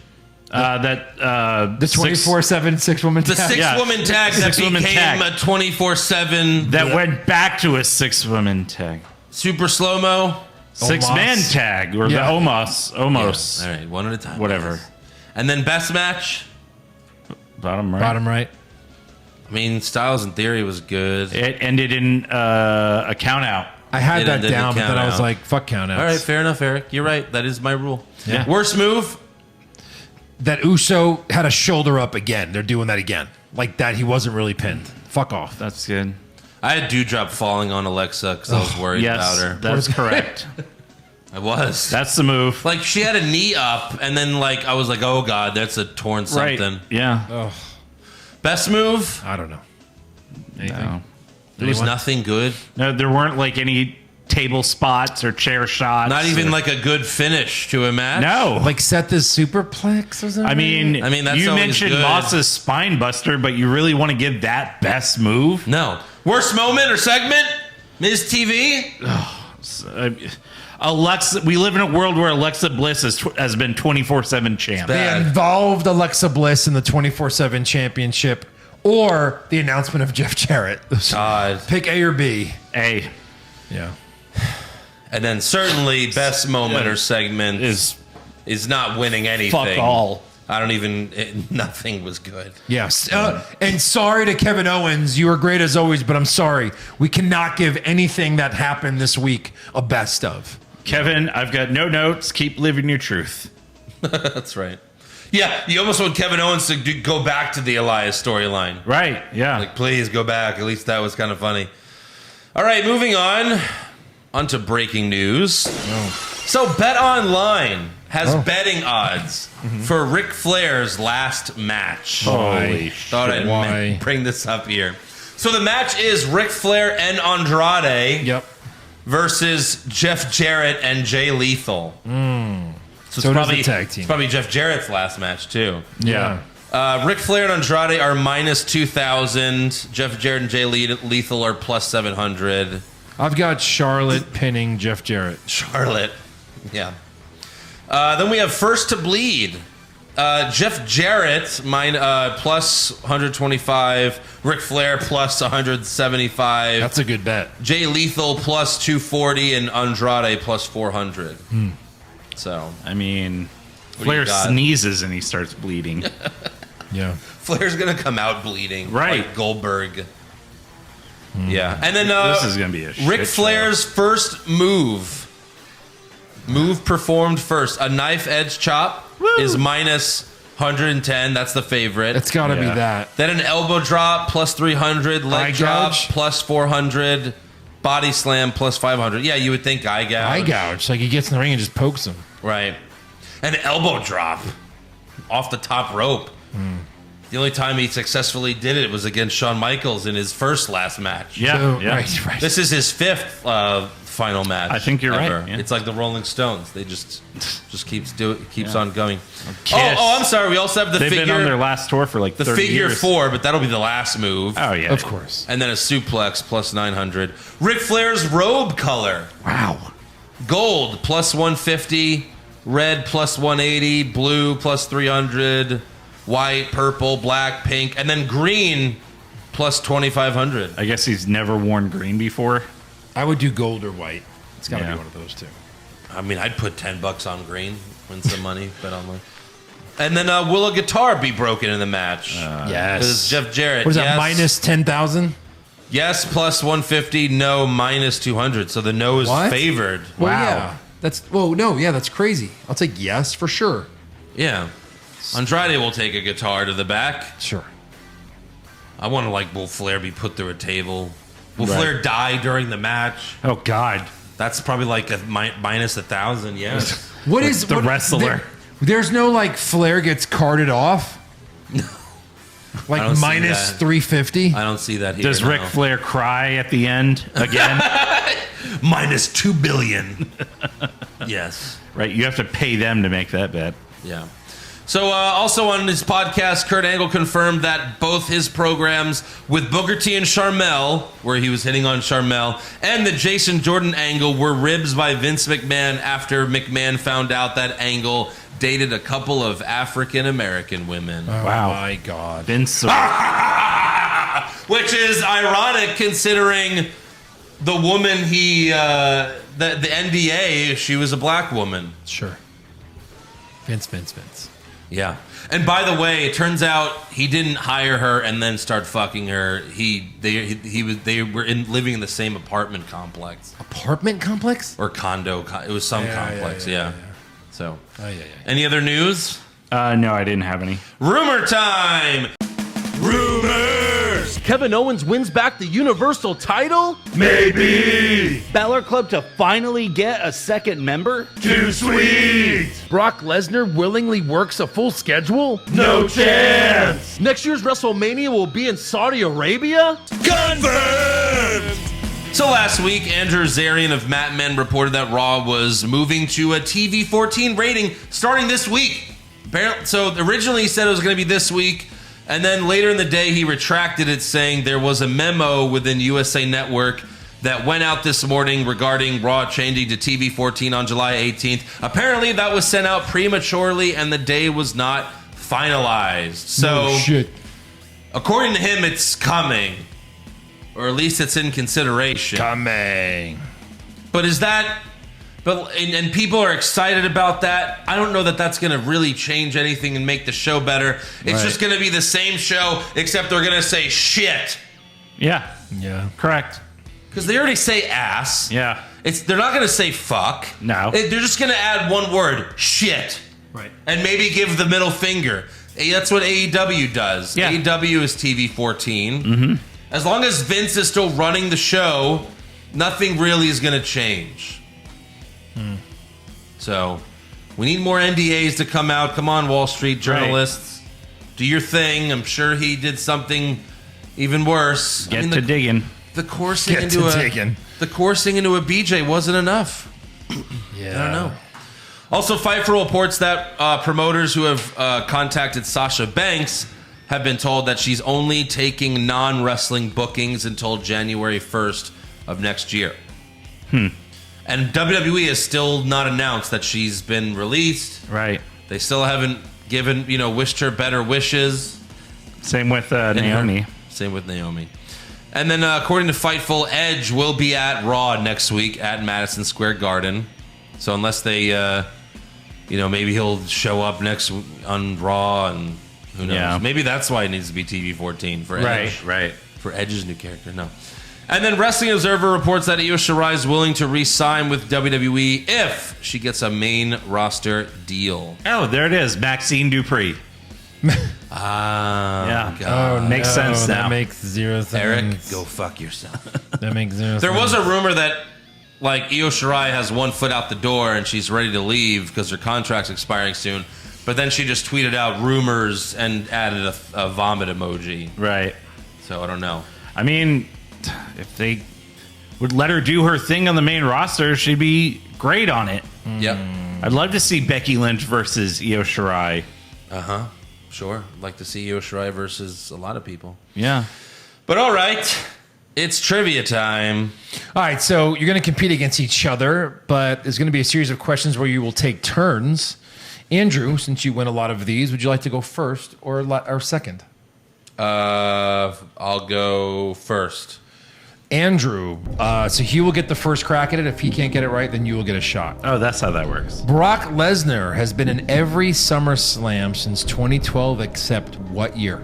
Speaker 5: The
Speaker 4: The 24/7 6-woman
Speaker 3: the
Speaker 4: tag.
Speaker 3: six-woman tag that
Speaker 5: Six-woman
Speaker 3: became
Speaker 5: tag.
Speaker 3: a 24/7
Speaker 5: that went back to a 6-woman tag.
Speaker 3: super slow-mo.
Speaker 5: 6-man tag, or
Speaker 4: Yeah.
Speaker 5: the Omos.
Speaker 3: All right, one at a time.
Speaker 5: Whatever.
Speaker 3: And then best match,
Speaker 5: Bottom right.
Speaker 4: Bottom right.
Speaker 3: I mean, Styles in Theory was good.
Speaker 5: It ended in a count out.
Speaker 4: I had
Speaker 3: It
Speaker 4: that
Speaker 3: ended in
Speaker 4: down, but then I was
Speaker 3: count-out.
Speaker 4: like, fuck countouts.
Speaker 3: All right, fair enough, Eric. You're right. That is my rule.
Speaker 5: Yeah.
Speaker 3: Worst move,
Speaker 4: That Uso had a shoulder up again. They're doing that again. Like that, he wasn't really pinned. Fuck off.
Speaker 5: That's good.
Speaker 3: I had Dewdrop falling on Alexa because I was worried
Speaker 5: Yes,
Speaker 3: about her.
Speaker 5: that's correct.
Speaker 3: I was.
Speaker 5: That's the move.
Speaker 3: Like, she had a knee up, and then, like, I was like, oh, God, that's a torn something.
Speaker 5: Right. Yeah.
Speaker 3: Best move?
Speaker 4: I don't know.
Speaker 5: No.
Speaker 3: There was nothing good.
Speaker 5: No, there weren't like any table spots or chair shots.
Speaker 3: Not even
Speaker 5: or-
Speaker 3: like a good finish to a match.
Speaker 5: No.
Speaker 4: Like set this superplex or something.
Speaker 5: I mean,
Speaker 3: that's
Speaker 5: you
Speaker 3: always
Speaker 5: mentioned
Speaker 3: good.
Speaker 5: Moss's spine buster, but you really want to give that best move?
Speaker 3: No. Worst moment or segment? Miz TV?
Speaker 5: Alexa, we live in a world where Alexa Bliss has been 24/7 champ.
Speaker 3: Bad.
Speaker 4: they involved Alexa Bliss in the 24/7 championship or the announcement of Jeff Jarrett.
Speaker 3: God.
Speaker 4: Pick A or B.
Speaker 5: A
Speaker 4: Yeah.
Speaker 3: And then certainly best moment or segment
Speaker 5: is
Speaker 3: is not winning anything.
Speaker 5: fuck all.
Speaker 3: I don't even, nothing was good.
Speaker 4: Yes. And sorry to Kevin Owens. You were great as always, but I'm sorry. We cannot give anything that happened this week a best of.
Speaker 5: Kevin, I've got no notes. Keep living your truth.
Speaker 3: That's right. Yeah, you almost want Kevin Owens to go back to the Elias storyline.
Speaker 5: Right, yeah.
Speaker 3: Like, please go back. At least that was kind of funny. All right, moving on. On to breaking news. So, Bet Online has betting odds for Ric Flair's last match.
Speaker 5: Holy
Speaker 3: Thought I'd bring this up here. So the match is Ric Flair and Andrade versus Jeff Jarrett and Jay Lethal. So it's probably
Speaker 4: a tag team.
Speaker 3: It's probably Jeff Jarrett's last match too.
Speaker 5: Yeah.
Speaker 3: Ric Flair and Andrade are minus 2,000. Jeff Jarrett and Jay Lethal are plus 700.
Speaker 4: I've got Charlotte pinning Jeff Jarrett.
Speaker 3: Charlotte. Yeah. Then we have First to Bleed. Jeff Jarrett plus 125. Ric Flair plus 175.
Speaker 4: That's a good bet.
Speaker 3: Jay Lethal plus 240 and Andrade plus 400. So,
Speaker 5: I mean,
Speaker 3: What do
Speaker 5: Flair
Speaker 3: you got?
Speaker 5: sneezes and he starts bleeding.
Speaker 4: Yeah.
Speaker 3: Flair's gonna come out bleeding,
Speaker 5: Right.
Speaker 3: Like Goldberg. Yeah, and then
Speaker 5: This is gonna be a
Speaker 3: Ric
Speaker 5: shit
Speaker 3: Flair's first move performed first. A knife edge chop is minus 110. That's the favorite.
Speaker 4: It's got to be
Speaker 5: Yeah.
Speaker 4: that.
Speaker 3: Then an elbow drop plus 300, leg
Speaker 4: Eye
Speaker 3: drop
Speaker 4: gouge?
Speaker 3: plus 400, body slam plus 500. Yeah, you would think eye gouge.
Speaker 4: Eye gouge. Like he gets in the ring and just pokes him.
Speaker 3: Right. An elbow drop off the top rope. The only time he successfully did it was against Shawn Michaels in his last match.
Speaker 5: Yeah,
Speaker 4: So,
Speaker 5: yeah.
Speaker 4: Right.
Speaker 3: This is his fifth final match.
Speaker 5: I think you're
Speaker 3: ever.
Speaker 5: right, yeah.
Speaker 3: It's like the Rolling Stones. They just keeps on going.
Speaker 5: Kiss.
Speaker 3: Oh, I'm sorry. We also have the
Speaker 5: They've
Speaker 3: figure.
Speaker 5: been on their last tour for like
Speaker 3: the
Speaker 5: 30
Speaker 3: figure
Speaker 5: years.
Speaker 3: 4, but that'll be the last move.
Speaker 5: Oh, yeah.
Speaker 4: Of course.
Speaker 3: And then a suplex plus 900. Ric Flair's robe color.
Speaker 4: Wow.
Speaker 3: Gold plus 150, red plus 180, blue plus 300, white, purple, black, pink, and then green plus 2,500.
Speaker 5: I guess he's never worn green before.
Speaker 4: I would do gold or white. It's got to
Speaker 5: Yeah.
Speaker 4: be one of those two.
Speaker 3: I mean, I'd put $10 on green, win some money, bet online. And then will a guitar be broken in the match? Because Jeff Jarrett.
Speaker 4: What is that,
Speaker 3: yes,
Speaker 4: minus 10,000?
Speaker 3: Yes, plus 150. No, minus 200. So the no is
Speaker 4: What?
Speaker 3: favored.
Speaker 4: Well, Wow. yeah. That's crazy. I'll take yes for sure.
Speaker 3: Yeah. Andrade will take a guitar to the back.
Speaker 4: Sure.
Speaker 3: I want to will Flair be put through a table? Will Flair die during the match?
Speaker 5: Oh, God.
Speaker 3: That's probably like a minus 1,000. Yes.
Speaker 4: What is
Speaker 5: the wrestler.
Speaker 4: There's no Flair gets carted off?
Speaker 3: I don't see
Speaker 4: minus
Speaker 3: that.
Speaker 4: 350?
Speaker 3: I don't see that here.
Speaker 5: Does Ric
Speaker 3: no.
Speaker 5: Flair cry at the end again?
Speaker 3: Minus 2 billion. Yes.
Speaker 5: Right, you have to pay them to make that bet.
Speaker 3: Yeah. So also on his podcast, Kurt Angle confirmed that both his programs with Booker T and Sharmell, where he was hitting on Sharmell, and the Jason Jordan angle were ribs by Vince McMahon after McMahon found out that Angle dated a couple of African-American women.
Speaker 4: Oh,
Speaker 5: Wow.
Speaker 4: my God.
Speaker 5: Vince.
Speaker 3: Which is ironic considering the woman the NDA, she was a black woman.
Speaker 4: Sure. Vince.
Speaker 3: Yeah. And by the way, it turns out he didn't hire her and then start fucking her. They were living in the same apartment complex
Speaker 4: Apartment complex?
Speaker 3: or condo. It was some complex, yeah. So,
Speaker 4: Yeah.
Speaker 3: any other news?
Speaker 5: No, I didn't have any.
Speaker 3: Rumor time.
Speaker 9: Kevin Owens wins back the Universal title?
Speaker 1: Maybe.
Speaker 9: Balor Club to finally get a second member?
Speaker 1: Too sweet.
Speaker 9: Brock Lesnar willingly works a full schedule?
Speaker 1: No chance.
Speaker 9: Next year's WrestleMania will be in Saudi Arabia?
Speaker 1: Confirmed.
Speaker 3: So last week, Andrew Zarian of Mat Men reported that Raw was moving to a TV 14 rating starting this week. So originally he said it was going to be this week, and then later in the day he retracted it, saying there was a memo within USA Network that went out this morning regarding Raw changing to TV 14 on July 18th. Apparently that was sent out prematurely and the day was not finalized. So
Speaker 4: No shit.
Speaker 3: according to him, it's coming. Or at least it's in consideration.
Speaker 4: Coming.
Speaker 3: But is that... And people are excited about that. I don't know that that's going to really change anything and make the show better. It's just going to be the same show, except they're going to say shit.
Speaker 5: Yeah,
Speaker 4: Yeah.
Speaker 5: correct.
Speaker 3: Because they already say ass.
Speaker 5: Yeah.
Speaker 3: They're not going to say fuck.
Speaker 5: No.
Speaker 3: They're just going to add one word, shit.
Speaker 4: Right.
Speaker 3: And maybe give the middle finger. That's what AEW does.
Speaker 5: Yeah.
Speaker 3: AEW is TV 14. As long as Vince is still running the show, nothing really is going to change. So, we need more NDAs to come out. Come on, Wall Street journalists. Do your thing. I'm sure he did something even worse.
Speaker 5: Get to digging.
Speaker 3: The coursing
Speaker 4: Get
Speaker 3: into
Speaker 4: to
Speaker 3: a
Speaker 4: digging.
Speaker 3: the coursing into a BJ wasn't enough.
Speaker 4: Yeah.
Speaker 3: I don't know. Also, Fightful reports that promoters who have contacted Sasha Banks have been told that she's only taking non-wrestling bookings until January 1st of next year. And WWE has still not announced that she's been released.
Speaker 5: Right.
Speaker 3: They still haven't given, wished her better wishes.
Speaker 5: Same with Naomi.
Speaker 3: Same with Naomi. And then, according to Fightful, Edge will be at Raw next week at Madison Square Garden. So unless they, maybe he'll show up next on Raw, and who knows?
Speaker 5: Yeah.
Speaker 3: Maybe that's why it needs to be TV 14 for Edge.
Speaker 5: Right.
Speaker 3: For Edge's new character, no. And then Wrestling Observer reports that Io Shirai is willing to re-sign with WWE if she gets a main roster deal.
Speaker 5: Oh, there it is. Maxine Dupree. Yeah.
Speaker 3: God.
Speaker 5: Makes sense now.
Speaker 4: That makes zero sense.
Speaker 3: Eric, go fuck yourself.
Speaker 4: That makes zero sense.
Speaker 3: There was a rumor that Io Shirai has one foot out the door and she's ready to leave because her contract's expiring soon. But then she just tweeted out rumors and added a vomit emoji.
Speaker 5: Right.
Speaker 3: So I don't know.
Speaker 5: I mean, if they would let her do her thing on the main roster, she'd be great on it.
Speaker 3: Yep.
Speaker 5: I'd love to see Becky Lynch versus Io Shirai.
Speaker 3: Sure. I'd like to see Io Shirai versus a lot of people.
Speaker 5: Yeah.
Speaker 3: But all right. It's trivia time.
Speaker 4: All right, so you're going to compete against each other, but there's going to be a series of questions where you will take turns. Andrew, since you win a lot of these, would you like to go first or second?
Speaker 3: I'll go first.
Speaker 4: Andrew, so he will get the first crack at it. If he can't get it right, then you will get a shot.
Speaker 5: Oh, that's how that works.
Speaker 4: Brock Lesnar has been in every SummerSlam since 2012, except what year?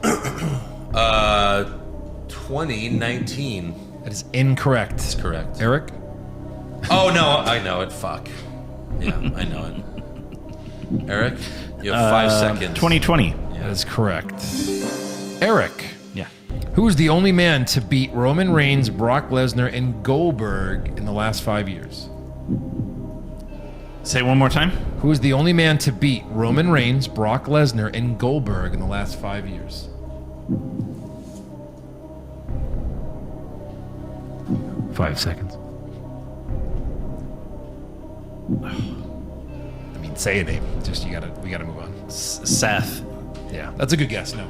Speaker 3: 2019.
Speaker 4: That is incorrect.
Speaker 3: That's correct.
Speaker 4: Eric?
Speaker 3: Oh, no. I know it. Fuck. Yeah, I know it. Eric, you have 5 seconds.
Speaker 5: 2020.
Speaker 4: That is correct. Eric.
Speaker 5: Yeah.
Speaker 4: Who is the only man to beat Roman Reigns, Brock Lesnar, and Goldberg in the last 5 years?
Speaker 5: Say it one more time.
Speaker 4: Who is the only man to beat Roman Reigns, Brock Lesnar, and Goldberg in the last 5 years? 5 seconds. I mean, say a name. Just we gotta move on.
Speaker 5: Seth.
Speaker 4: Yeah, that's a good guess. No.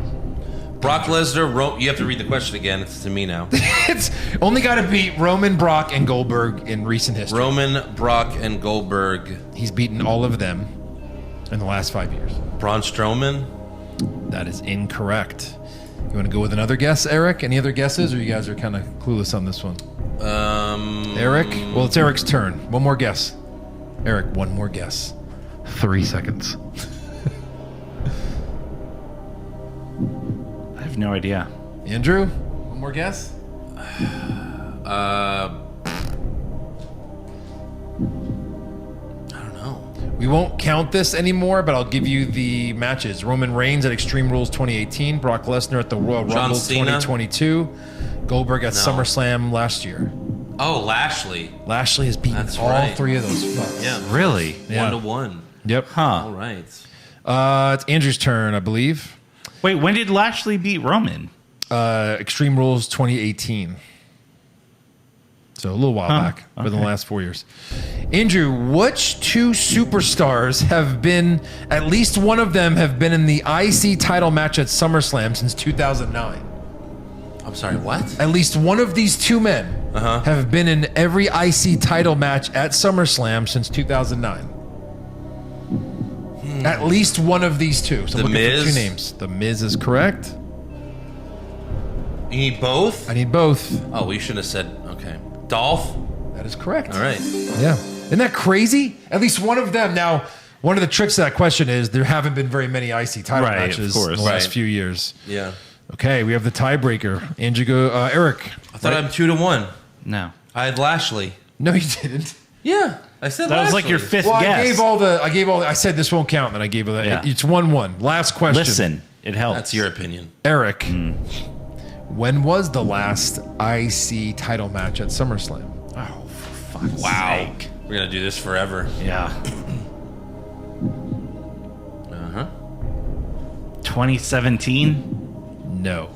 Speaker 3: Brock Lesnar, you have to read the question again. It's to me now.
Speaker 4: It's only got to beat Roman, Brock, and Goldberg in recent history.
Speaker 3: Roman, Brock, and Goldberg.
Speaker 4: He's beaten all of them in the last 5 years.
Speaker 3: Braun Strowman.
Speaker 4: That is incorrect. You want to go with another guess, Eric? Any other guesses, or you guys are kind of clueless on this one? Eric? Well, it's Eric's turn. One more guess. Eric, one more guess. 3 seconds.
Speaker 5: I have no idea.
Speaker 4: Andrew, one more guess?
Speaker 3: I don't know.
Speaker 4: We won't count this anymore, but I'll give you the matches. Roman Reigns at Extreme Rules 2018, Brock Lesnar at the Royal Rumble
Speaker 3: Cena?
Speaker 4: 2022, Goldberg at SummerSlam last year.
Speaker 3: Oh, Lashley.
Speaker 4: Lashley has beaten
Speaker 3: That's
Speaker 4: all
Speaker 3: right.
Speaker 4: 3 of those fucks.
Speaker 3: Yeah.
Speaker 5: Really?
Speaker 4: Yeah.
Speaker 3: 1-1.
Speaker 4: Yep.
Speaker 5: Huh.
Speaker 3: All right.
Speaker 4: It's Andrew's turn, I believe.
Speaker 5: Wait, when did Lashley beat Roman?
Speaker 4: Extreme Rules 2018. So a little while back, within the last 4 years. Andrew, which 2 superstars have been, at least one of them have been in the IC title match at SummerSlam since 2009?
Speaker 3: I'm sorry, what?
Speaker 4: At least one of these 2 men have been in every IC title match at SummerSlam since 2009. At least one of these 2. So
Speaker 3: The
Speaker 4: I'm looking for
Speaker 3: Miz?
Speaker 4: 2 names. The Miz is correct.
Speaker 3: You need both?
Speaker 4: I need both.
Speaker 3: Oh, we shouldn't have said, okay. Dolph?
Speaker 4: That is correct.
Speaker 3: All right.
Speaker 4: Yeah. Isn't that crazy? At least one of them. Now, one of the tricks to that question is there haven't been very many IC title
Speaker 5: Right, of
Speaker 4: matches
Speaker 5: course.
Speaker 4: in the last
Speaker 3: Right.
Speaker 4: few years.
Speaker 3: Yeah.
Speaker 4: Okay, we have the tiebreaker. Andrew, Eric.
Speaker 3: I thought I'm 2-1.
Speaker 5: No.
Speaker 3: I had Lashley.
Speaker 4: No, you didn't.
Speaker 3: Yeah, I said
Speaker 5: That was like
Speaker 3: Lashley.
Speaker 5: your fifth
Speaker 4: Well,
Speaker 5: guess.
Speaker 4: I gave all. I said this won't count, and I gave all that.
Speaker 5: Yeah.
Speaker 4: It's 1-1. Last question.
Speaker 5: Listen, it helps.
Speaker 3: That's your opinion.
Speaker 4: Eric. When was the last IC title match at SummerSlam?
Speaker 5: Oh, for fuck's
Speaker 3: Wow.
Speaker 5: sake.
Speaker 3: We're going to do this forever.
Speaker 5: Yeah.
Speaker 3: Uh-huh.
Speaker 5: 2017?
Speaker 4: No.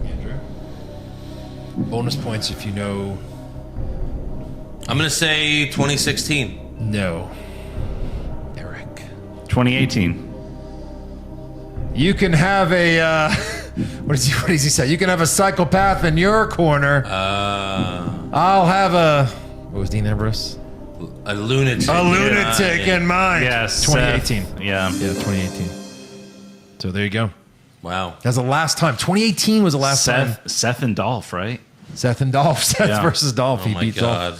Speaker 4: Andrew. Bonus points if you know.
Speaker 3: I'm going to say 2016.
Speaker 4: No. Eric.
Speaker 5: 2018.
Speaker 4: You can have a. What does he say? You can have a psychopath in your corner. I'll have a. What was Dean Ambrose?
Speaker 3: A lunatic.
Speaker 4: A lunatic in mine.
Speaker 5: Yes.
Speaker 4: 2018.
Speaker 5: Yeah.
Speaker 4: Yeah, 2018. So there you go.
Speaker 3: Wow.
Speaker 4: That's the last time. 2018 was the last time.
Speaker 5: Seth and Dolph, right?
Speaker 4: Seth and Dolph. Seth
Speaker 5: Yeah.
Speaker 4: versus Dolph.
Speaker 3: Oh
Speaker 4: He
Speaker 3: my
Speaker 4: beat Dolph.
Speaker 3: God.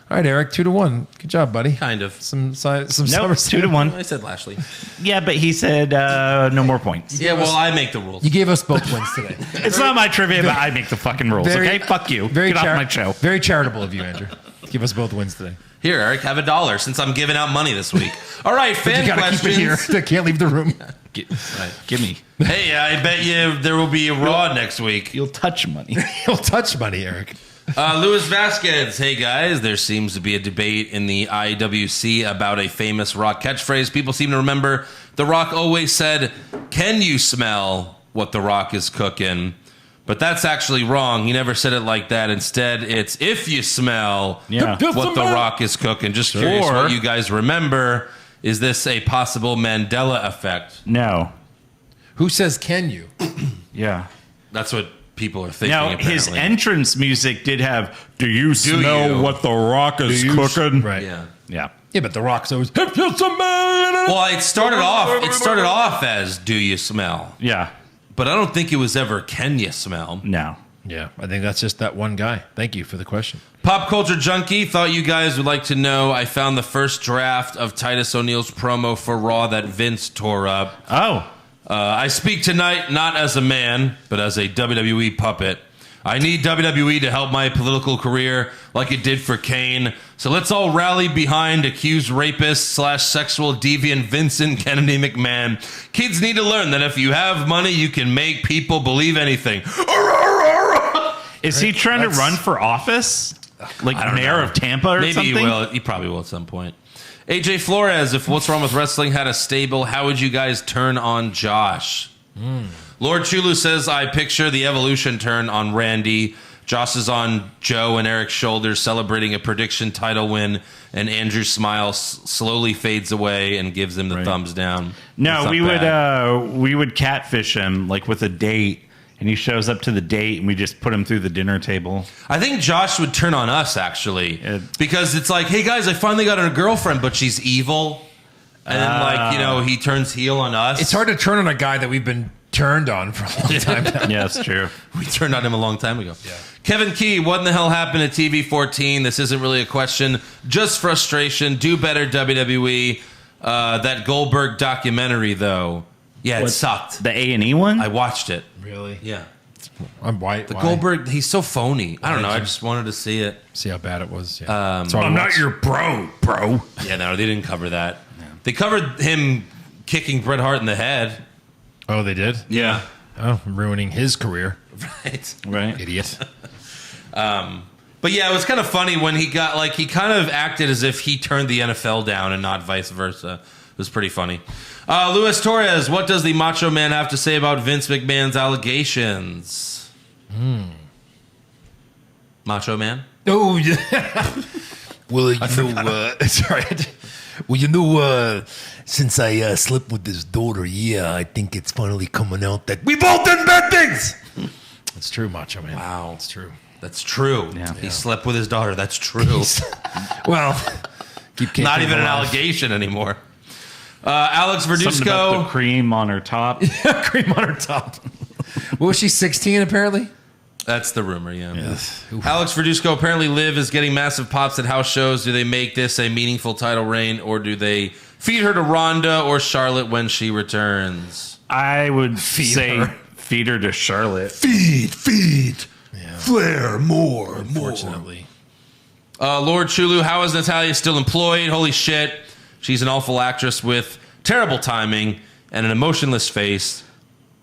Speaker 4: All right, Eric. 2-1. Good job, buddy.
Speaker 3: Kind of.
Speaker 4: Some
Speaker 5: Nope,
Speaker 4: SummerSlam.
Speaker 5: 2-1.
Speaker 3: I said Lashley.
Speaker 5: Yeah, but he said no more points.
Speaker 3: Yeah, well, I make the rules.
Speaker 4: You gave us both wins today.
Speaker 5: It's not my trivia, but I make the fucking rules, okay? Fuck you. Get off my show.
Speaker 4: Very charitable of you, Andrew. Give us both wins today.
Speaker 3: Here, Eric, have $1 since I'm giving out money this week. All right, fan
Speaker 4: You gotta
Speaker 3: questions.
Speaker 4: keep it here. They can't leave the room.
Speaker 5: Give me.
Speaker 3: Hey, I bet you there will be a Raw next week.
Speaker 5: You'll touch money.
Speaker 4: You'll touch money, Eric.
Speaker 3: Luis Vasquez. Hey, guys, there seems to be a debate in the IWC about a famous Rock catchphrase. People seem to remember The Rock always said, "Can you smell what The Rock is cooking?" But that's actually wrong. He never said it like that. Instead, it's "if you smell
Speaker 5: Yeah.
Speaker 3: what The Rock is cooking." Just curious
Speaker 5: Or-
Speaker 3: what you guys remember. Is this a possible Mandela effect?
Speaker 5: No.
Speaker 4: Who says can you?
Speaker 5: Yeah.
Speaker 3: That's what people are thinking.
Speaker 5: Now, his
Speaker 3: apparently.
Speaker 5: entrance music did have, "Do you smell
Speaker 3: you?
Speaker 5: what The Rock is cooking?"
Speaker 4: Right.
Speaker 3: Yeah.
Speaker 5: Yeah.
Speaker 4: Yeah, but The Rock's always.
Speaker 3: Well, it started off as "Do you smell?"
Speaker 5: Yeah.
Speaker 3: But I don't think it was ever "Can you smell?"
Speaker 5: No.
Speaker 4: Yeah, I think that's just that one guy. Thank you for the question.
Speaker 3: Pop Culture Junkie thought you guys would like to know. I found the first draft of Titus O'Neil's promo for Raw that Vince tore up.
Speaker 5: Oh.
Speaker 3: I speak tonight not as a man, but as a WWE puppet. I need WWE to help my political career like it did for Kane. So let's all rally behind accused rapist / sexual deviant Vincent Kennedy McMahon. Kids need to learn that if you have money, you can make people believe anything.
Speaker 5: Is he trying to run for office? Like mayor of Tampa or
Speaker 3: Maybe
Speaker 5: something?
Speaker 3: he will. He probably will at some point. AJ Flores, if What's Wrong with Wrestling had a stable, how would you guys turn on Josh? Lord Chulu says, I picture the Evolution turn on Randy. Josh is on Joe and Eric's shoulders celebrating a prediction title win, and Andrew's smile slowly fades away and gives him the thumbs down.
Speaker 5: No,
Speaker 3: It's
Speaker 5: we
Speaker 3: not
Speaker 5: would
Speaker 3: bad.
Speaker 5: we would catfish him like with a date, and he shows up to the date, and we just put him through the dinner table.
Speaker 3: I think Josh would turn on us, actually, because it's like, hey, guys, I finally got a girlfriend, but she's evil. And then, like, you know, he turns heel on us.
Speaker 4: It's hard to turn on a guy that we've been turned on for a long time now.
Speaker 5: Yeah, that's true.
Speaker 3: We turned on him a long time ago. Yeah. Kevin Key, what in the hell happened at TV 14? This isn't really a question, just frustration. Do better, WWE. That Goldberg documentary, though. Yeah, it sucked.
Speaker 5: The A&E one?
Speaker 3: I watched it.
Speaker 4: Really?
Speaker 3: Yeah.
Speaker 4: Why?
Speaker 3: Goldberg, he's so phony. I don't know. I just wanted to see it.
Speaker 4: See how bad it was. Yeah.
Speaker 1: I'm not your bro.
Speaker 3: Yeah, no, they didn't cover that. They covered him kicking Bret Hart in the head.
Speaker 4: Oh, they did?
Speaker 3: Yeah.
Speaker 4: Oh, ruining his career.
Speaker 3: Right.
Speaker 4: Idiot.
Speaker 3: But yeah, it was kind of funny when he got, like, he kind of acted as if he turned the NFL down and not vice versa. It was pretty funny. Luis Torres, what does the Macho Man have to say about Vince McMahon's allegations? Macho Man?
Speaker 1: Oh, yeah. Well, you know, sorry. Well, you know, since I slept with his daughter, yeah, I think it's finally coming out that we both done bad things.
Speaker 4: That's true, Macho Man.
Speaker 3: Wow.
Speaker 4: That's true.
Speaker 3: That's true.
Speaker 5: Yeah.
Speaker 3: He slept with his daughter. That's true.
Speaker 4: Well, keep
Speaker 3: Not even an
Speaker 4: alive.
Speaker 3: allegation anymore. Alex
Speaker 5: Something about the
Speaker 3: Verduzco.
Speaker 5: cream on her top.
Speaker 4: Cream on her top. What was she, 16 apparently?
Speaker 3: That's the rumor, yeah. Alex Verduzco, apparently Liv is getting massive pops at house shows. Do they make this a meaningful title reign, or do they feed her to Ronda or Charlotte when she returns?
Speaker 5: I would say
Speaker 4: her.
Speaker 5: feed her to Charlotte.
Speaker 1: Feed. Flair, more.
Speaker 4: Unfortunately.
Speaker 3: Lord Chulu, how is Natalia still employed? Holy shit. She's an awful actress with terrible timing and an emotionless face.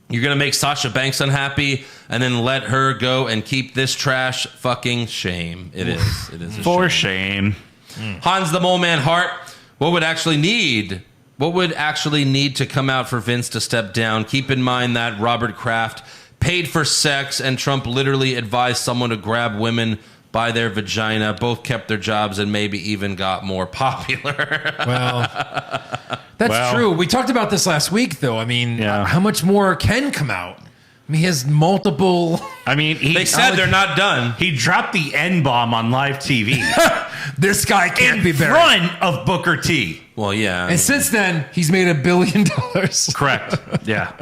Speaker 3: You're going to make Sasha Banks unhappy and then let her go and keep this trash? Fucking shame. It is. It is a
Speaker 5: For shame.
Speaker 3: Hans the Mole Man Hart, what would actually need to come out for Vince to step down? Keep in mind that Robert Kraft paid for sex and Trump literally advised someone to grab women by their vagina. Both kept their jobs and maybe even got more popular.
Speaker 4: Well, that's true. We talked about this last week, though. I mean, how much more can come out? I mean, he has multiple...
Speaker 5: I mean,
Speaker 3: they said they're not done.
Speaker 5: He dropped the N-bomb on live TV.
Speaker 4: This guy can't be buried.
Speaker 5: In front of Booker T.
Speaker 3: Well, yeah.
Speaker 4: And since then, he's made $1 billion.
Speaker 5: Correct. Yeah.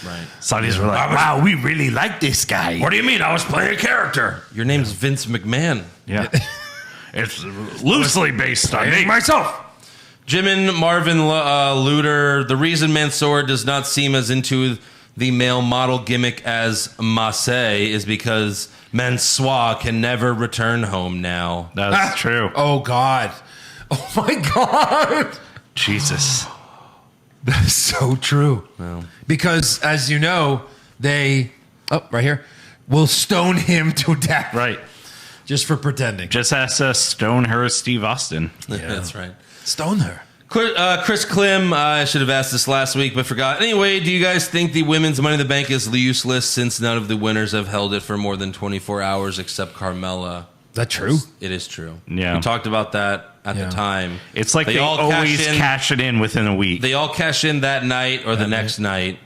Speaker 3: Right.
Speaker 5: Saudis were like, wow, we really like this guy.
Speaker 1: What do you mean? I was playing a character.
Speaker 3: Your name's Vince McMahon.
Speaker 5: Yeah. It's loosely based on me.
Speaker 1: Myself.
Speaker 3: Jimin Marvin Luter, the reason Mansoor does not seem as into the male model gimmick as Massey is because Mansoor can never return home now.
Speaker 5: That's true.
Speaker 4: Oh, God. Oh, my God.
Speaker 5: Jesus.
Speaker 4: That's so true.
Speaker 3: Well.
Speaker 4: Because, as you know, they, right here, will stone him to death.
Speaker 5: Right.
Speaker 4: Just for pretending.
Speaker 5: Just ask Stone her Steve Austin.
Speaker 3: Yeah, that's right.
Speaker 4: Stone her.
Speaker 3: Chris Klim, I should have asked this last week, but forgot. Anyway, do you guys think the women's Money in the Bank is useless since none of the winners have held it for more than 24 hours except Carmella?
Speaker 4: Is that true?
Speaker 3: It is true.
Speaker 5: Yeah.
Speaker 3: We talked about that at the time.
Speaker 5: It's like they always cash it in within a week.
Speaker 3: They all cash in that night or the next night.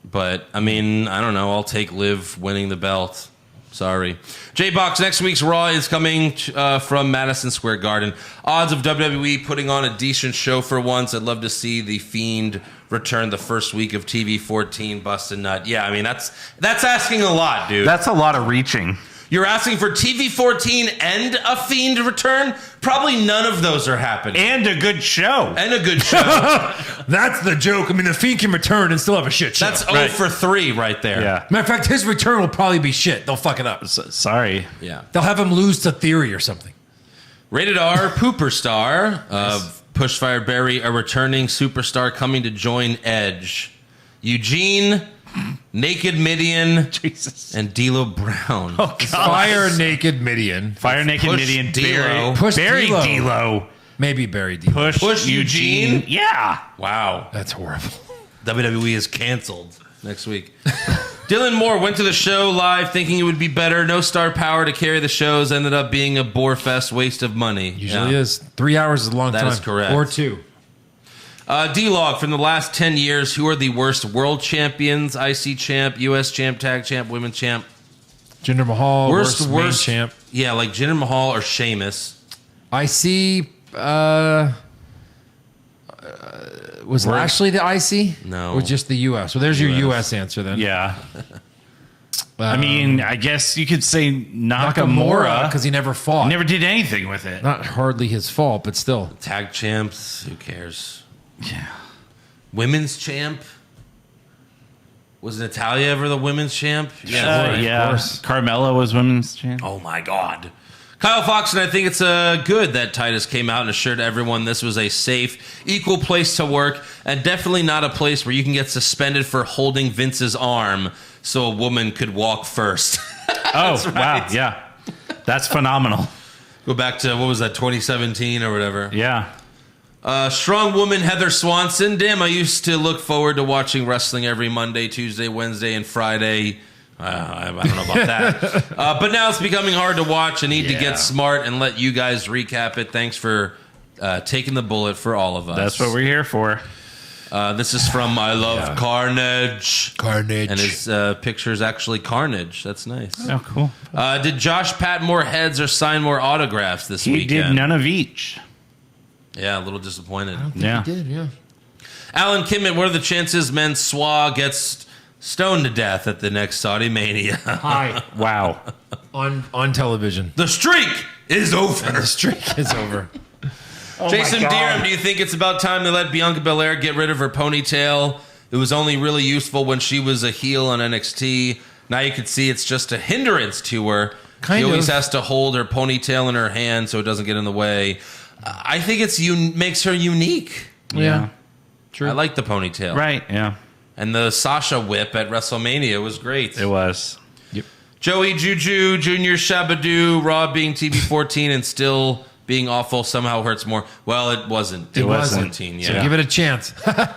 Speaker 3: But, I mean, I don't know. I'll take Liv winning the belt. Sorry. J-Box, next week's Raw is coming from Madison Square Garden. Odds of WWE putting on a decent show for once. I'd love to see The Fiend return the first week of TV 14, bust a nut. Yeah, I mean, that's asking a lot, dude.
Speaker 5: That's a lot of reaching.
Speaker 3: You're asking for TV 14 and a Fiend return? Probably none of those are happening.
Speaker 5: And a good show.
Speaker 4: That's the joke. I mean, the Fiend can return and still have a shit show.
Speaker 3: That's 0 for 3 right there.
Speaker 5: Yeah.
Speaker 4: Matter of fact, his return will probably be shit. They'll fuck it up.
Speaker 5: Sorry.
Speaker 3: Yeah.
Speaker 4: They'll have him lose to Theory or something.
Speaker 3: Rated R, Pooper Star of Pushfire Berry, a returning superstar coming to join Edge. Eugene, Naked Midian,
Speaker 5: Jesus,
Speaker 3: and D'Lo Brown.
Speaker 5: Oh, God.
Speaker 4: Fire Naked Midian.
Speaker 5: Fire Naked
Speaker 3: Push
Speaker 5: Midian.
Speaker 3: D'Lo.
Speaker 4: Push
Speaker 5: Barry
Speaker 4: D'Lo.
Speaker 5: D'Lo.
Speaker 4: Maybe Barry D'Lo.
Speaker 3: Push Eugene.
Speaker 5: Yeah.
Speaker 3: Wow.
Speaker 4: That's horrible.
Speaker 3: WWE is canceled next week. Dylan Moore went to the show live thinking it would be better. No star power to carry the shows. Ended up being a bore fest, waste of money.
Speaker 4: Usually is. 3 hours is a long time.
Speaker 3: That is correct.
Speaker 4: Or 2.
Speaker 3: D-Log, from the last 10 years, who are the worst world champions? IC champ, US champ, tag champ, women's champ.
Speaker 4: Jinder Mahal, worst main champ.
Speaker 3: Yeah, like Jinder Mahal or Sheamus.
Speaker 4: IC, was Lashley the IC?
Speaker 3: No.
Speaker 4: Or just the US? Well, there's your US answer then.
Speaker 5: Yeah. I mean, I guess you could say Nakamura
Speaker 4: because he never fought.
Speaker 5: Never did anything with it.
Speaker 4: Not hardly his fault, but still.
Speaker 3: Tag champs, who cares?
Speaker 5: Yeah.
Speaker 3: Women's champ? Was Natalia ever the women's champ?
Speaker 5: Yeah.
Speaker 3: Of
Speaker 5: course. Carmella was women's champ.
Speaker 3: Oh, my God. Kyle Fox, and I think it's good that Titus came out and assured everyone this was a safe, equal place to work, and definitely not a place where you can get suspended for holding Vince's arm so a woman could walk first.
Speaker 5: Oh, right. Wow. Yeah. That's phenomenal.
Speaker 3: Go back to, what was that, 2017 or whatever?
Speaker 5: Yeah.
Speaker 3: Strong woman Heather Swanson. Damn, I used to look forward to watching wrestling every Monday, Tuesday, Wednesday, and Friday. I don't know about that. But now it's becoming hard to watch. I need to get smart and let you guys recap it. Thanks for taking the bullet for all of us.
Speaker 5: That's what we're here for.
Speaker 3: This is from I Love Carnage.
Speaker 4: Carnage.
Speaker 3: And his picture is actually Carnage. That's nice.
Speaker 5: Oh, cool.
Speaker 3: Did Josh pat more heads or sign more autographs this weekend?
Speaker 5: He did none of each.
Speaker 3: Yeah, a little disappointed.
Speaker 4: I don't think he did, yeah.
Speaker 3: Alan Kimmett, what are the chances Mansoor gets stoned to death at the next Saudi Mania?
Speaker 4: Hi.
Speaker 5: Wow.
Speaker 4: On television.
Speaker 3: The streak is over.
Speaker 4: And the streak is over.
Speaker 3: Jason Deerham, do you think it's about time to let Bianca Belair get rid of her ponytail? It was only really useful when she was a heel on NXT. Now you can see it's just a hindrance to her. She always has to hold her ponytail in her hand so it doesn't get in the way. I think makes her unique.
Speaker 4: Yeah. True.
Speaker 3: I like the ponytail.
Speaker 5: Right, yeah.
Speaker 3: And the Sasha whip at WrestleMania was great.
Speaker 5: It was.
Speaker 4: Yep.
Speaker 3: Joey Juju, Junior Shabadoo, Raw being TV 14 and still being awful somehow hurts more. Well, it wasn't.
Speaker 4: It wasn't.
Speaker 3: 14, yeah.
Speaker 4: So give it a chance.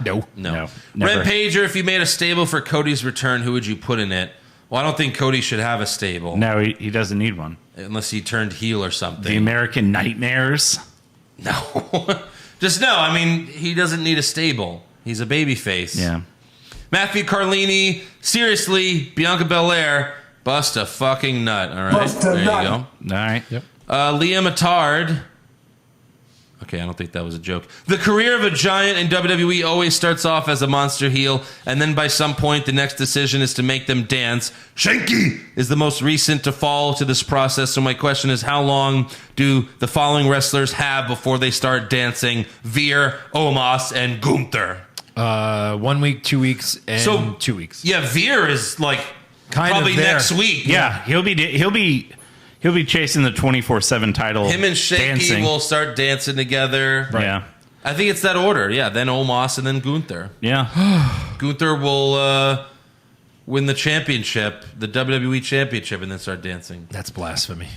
Speaker 4: No.
Speaker 3: No.
Speaker 5: never.
Speaker 3: Red Pager, if you made a stable for Cody's return, who would you put in it? Well, I don't think Cody should have a stable.
Speaker 5: No, he doesn't need one.
Speaker 3: Unless he turned heel or something.
Speaker 5: The American Nightmares.
Speaker 3: No. Just no. I mean, he doesn't need a stable. He's a babyface.
Speaker 5: Yeah.
Speaker 3: Matthew Carlini, seriously, Bianca Belair, bust a fucking nut. All right.
Speaker 8: Bust a
Speaker 3: there
Speaker 8: nut.
Speaker 3: you go.
Speaker 5: All right.
Speaker 4: Yep.
Speaker 3: Leah Matard. Okay, I don't think that was a joke. The career of a giant in WWE always starts off as a monster heel, and then by some point, the next decision is to make them dance. Shanky is the most recent to fall to this process. So my question is, how long do the following wrestlers have before they start dancing? Veer, Omos, and Gunther.
Speaker 4: 1 week, 2 weeks, and 2 weeks.
Speaker 3: Yeah, Veer is like
Speaker 4: Kind
Speaker 3: probably
Speaker 4: of there.
Speaker 3: next week.
Speaker 5: Yeah, he'll be chasing the 24/7 title.
Speaker 3: Him and Shaky
Speaker 5: dancing.
Speaker 3: will start dancing together.
Speaker 5: Yeah.
Speaker 3: I think it's that order. Yeah, then Omos and then Gunther.
Speaker 5: Yeah.
Speaker 3: Gunther will win the championship, the WWE championship, and then start dancing.
Speaker 4: That's blasphemy.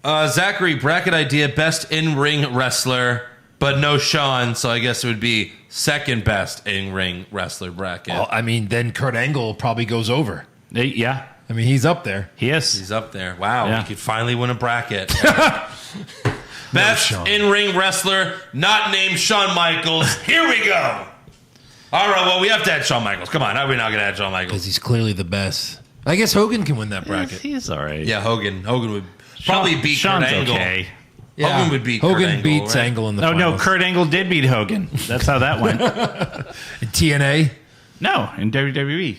Speaker 3: Zachary, bracket idea, best in-ring wrestler, but no Shawn, so I guess it would be second best in-ring wrestler bracket.
Speaker 4: Well, I mean, then Kurt Angle probably goes over.
Speaker 5: Yeah.
Speaker 4: I mean, he's up there.
Speaker 5: He is.
Speaker 3: He's up there. Wow,
Speaker 5: Yeah.
Speaker 3: he could finally win a bracket. Best
Speaker 4: Shawn.
Speaker 3: in-ring wrestler, not named Shawn Michaels. Here we go. All right, well, we have to add Shawn Michaels. Come on, how are we not going to add Shawn Michaels?
Speaker 4: Because he's clearly the best. I guess Hogan can win that bracket.
Speaker 5: He's all right.
Speaker 3: Yeah, Hogan. Hogan would probably beat
Speaker 5: Shawn's
Speaker 3: Kurt Angle.
Speaker 5: okay.
Speaker 4: Yeah.
Speaker 3: Hogan would beat Kurt
Speaker 4: Hogan
Speaker 3: Angle,
Speaker 4: beats
Speaker 3: right?
Speaker 4: Angle in the
Speaker 5: No,
Speaker 4: finals.
Speaker 5: Kurt Angle did beat Hogan. That's how that went.
Speaker 4: In TNA,
Speaker 5: No, in WWE.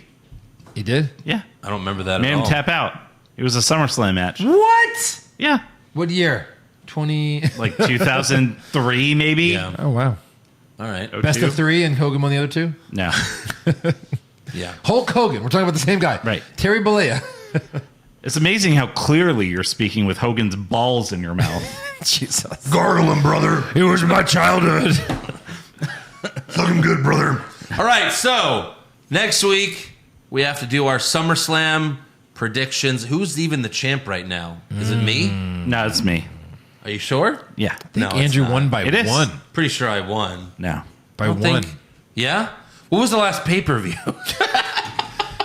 Speaker 4: he did.
Speaker 5: Yeah.
Speaker 3: I don't remember that
Speaker 5: Made
Speaker 3: at
Speaker 5: him
Speaker 3: all.
Speaker 5: tap out. It was a SummerSlam match.
Speaker 4: What?
Speaker 5: Yeah.
Speaker 4: What year? 20.
Speaker 5: Like 2003, maybe?
Speaker 3: Yeah.
Speaker 4: Oh, wow.
Speaker 3: All right.
Speaker 4: Best of 3 and Hogan won the other 2?
Speaker 5: No.
Speaker 3: Yeah.
Speaker 4: Hulk Hogan. We're talking about the same guy.
Speaker 5: Right.
Speaker 4: Terry Bollea.
Speaker 5: It's amazing how clearly you're speaking with Hogan's balls in your mouth.
Speaker 4: Jesus.
Speaker 1: Gargle him, brother. It was my childhood. Looking good, brother.
Speaker 3: All right, so next week we have to do our SummerSlam predictions. Who's even the champ right now? Is it me?
Speaker 5: No, it's me.
Speaker 3: Are you sure?
Speaker 5: Yeah.
Speaker 4: I think
Speaker 3: No, it's
Speaker 4: Andrew
Speaker 3: not.
Speaker 4: won by
Speaker 5: It is.
Speaker 4: 1.
Speaker 3: Pretty sure I won.
Speaker 5: No.
Speaker 4: By
Speaker 3: I don't
Speaker 4: 1.
Speaker 3: think- Yeah? What was the last pay-per-view?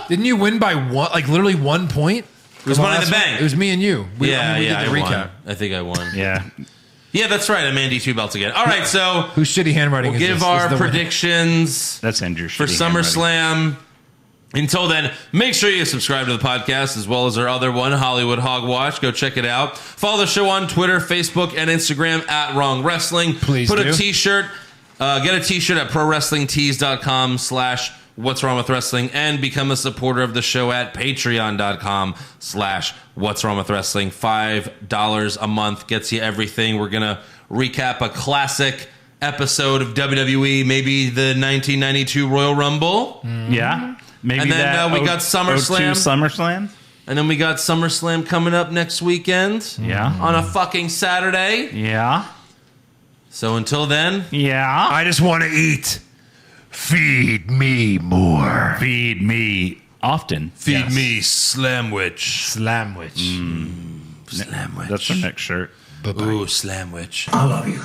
Speaker 4: Didn't you win by 1? Like literally 1 point?
Speaker 3: It was Money in the Bank.
Speaker 4: It was me and you. We
Speaker 3: I
Speaker 4: did the
Speaker 3: won.
Speaker 4: recap.
Speaker 3: I think I won.
Speaker 5: Yeah.
Speaker 3: Yeah, that's right. I'm Andy 2 belts again. All right, so
Speaker 4: Whose shitty handwriting
Speaker 3: we'll
Speaker 4: is
Speaker 3: give
Speaker 4: this?
Speaker 3: our
Speaker 4: This is the winner.
Speaker 3: predictions
Speaker 5: That's Andrew
Speaker 3: for
Speaker 5: shitty handwriting.
Speaker 3: SummerSlam. Until then, make sure you subscribe to the podcast as well as our other one, Hollywood Hogwash. Go check it out. Follow the show on Twitter, Facebook, and Instagram at Wrong Wrestling.
Speaker 4: Please
Speaker 3: Put
Speaker 4: do.
Speaker 3: a t-shirt. Get a t-shirt at prowrestlingtees.com/What's Wrong with Wrestling and become a supporter of the show at patreon.com/What's Wrong with Wrestling. $5 a month gets you everything. We're going to recap a classic episode of WWE, maybe the 1992 Royal Rumble.
Speaker 5: Yeah. Maybe
Speaker 3: And then,
Speaker 5: that
Speaker 3: we got SummerSlam.
Speaker 5: 02 SummerSlam.
Speaker 3: And then we got SummerSlam coming up next weekend.
Speaker 5: Yeah.
Speaker 3: On a fucking Saturday.
Speaker 5: Yeah.
Speaker 3: So until then,
Speaker 5: Yeah.
Speaker 1: I just want to eat. Feed me more.
Speaker 5: Feed me often.
Speaker 3: feed me Slamwich.
Speaker 4: Slamwich.
Speaker 3: Slamwich.
Speaker 5: That's our next shirt.
Speaker 3: Ooh, Slamwich.
Speaker 2: I love you.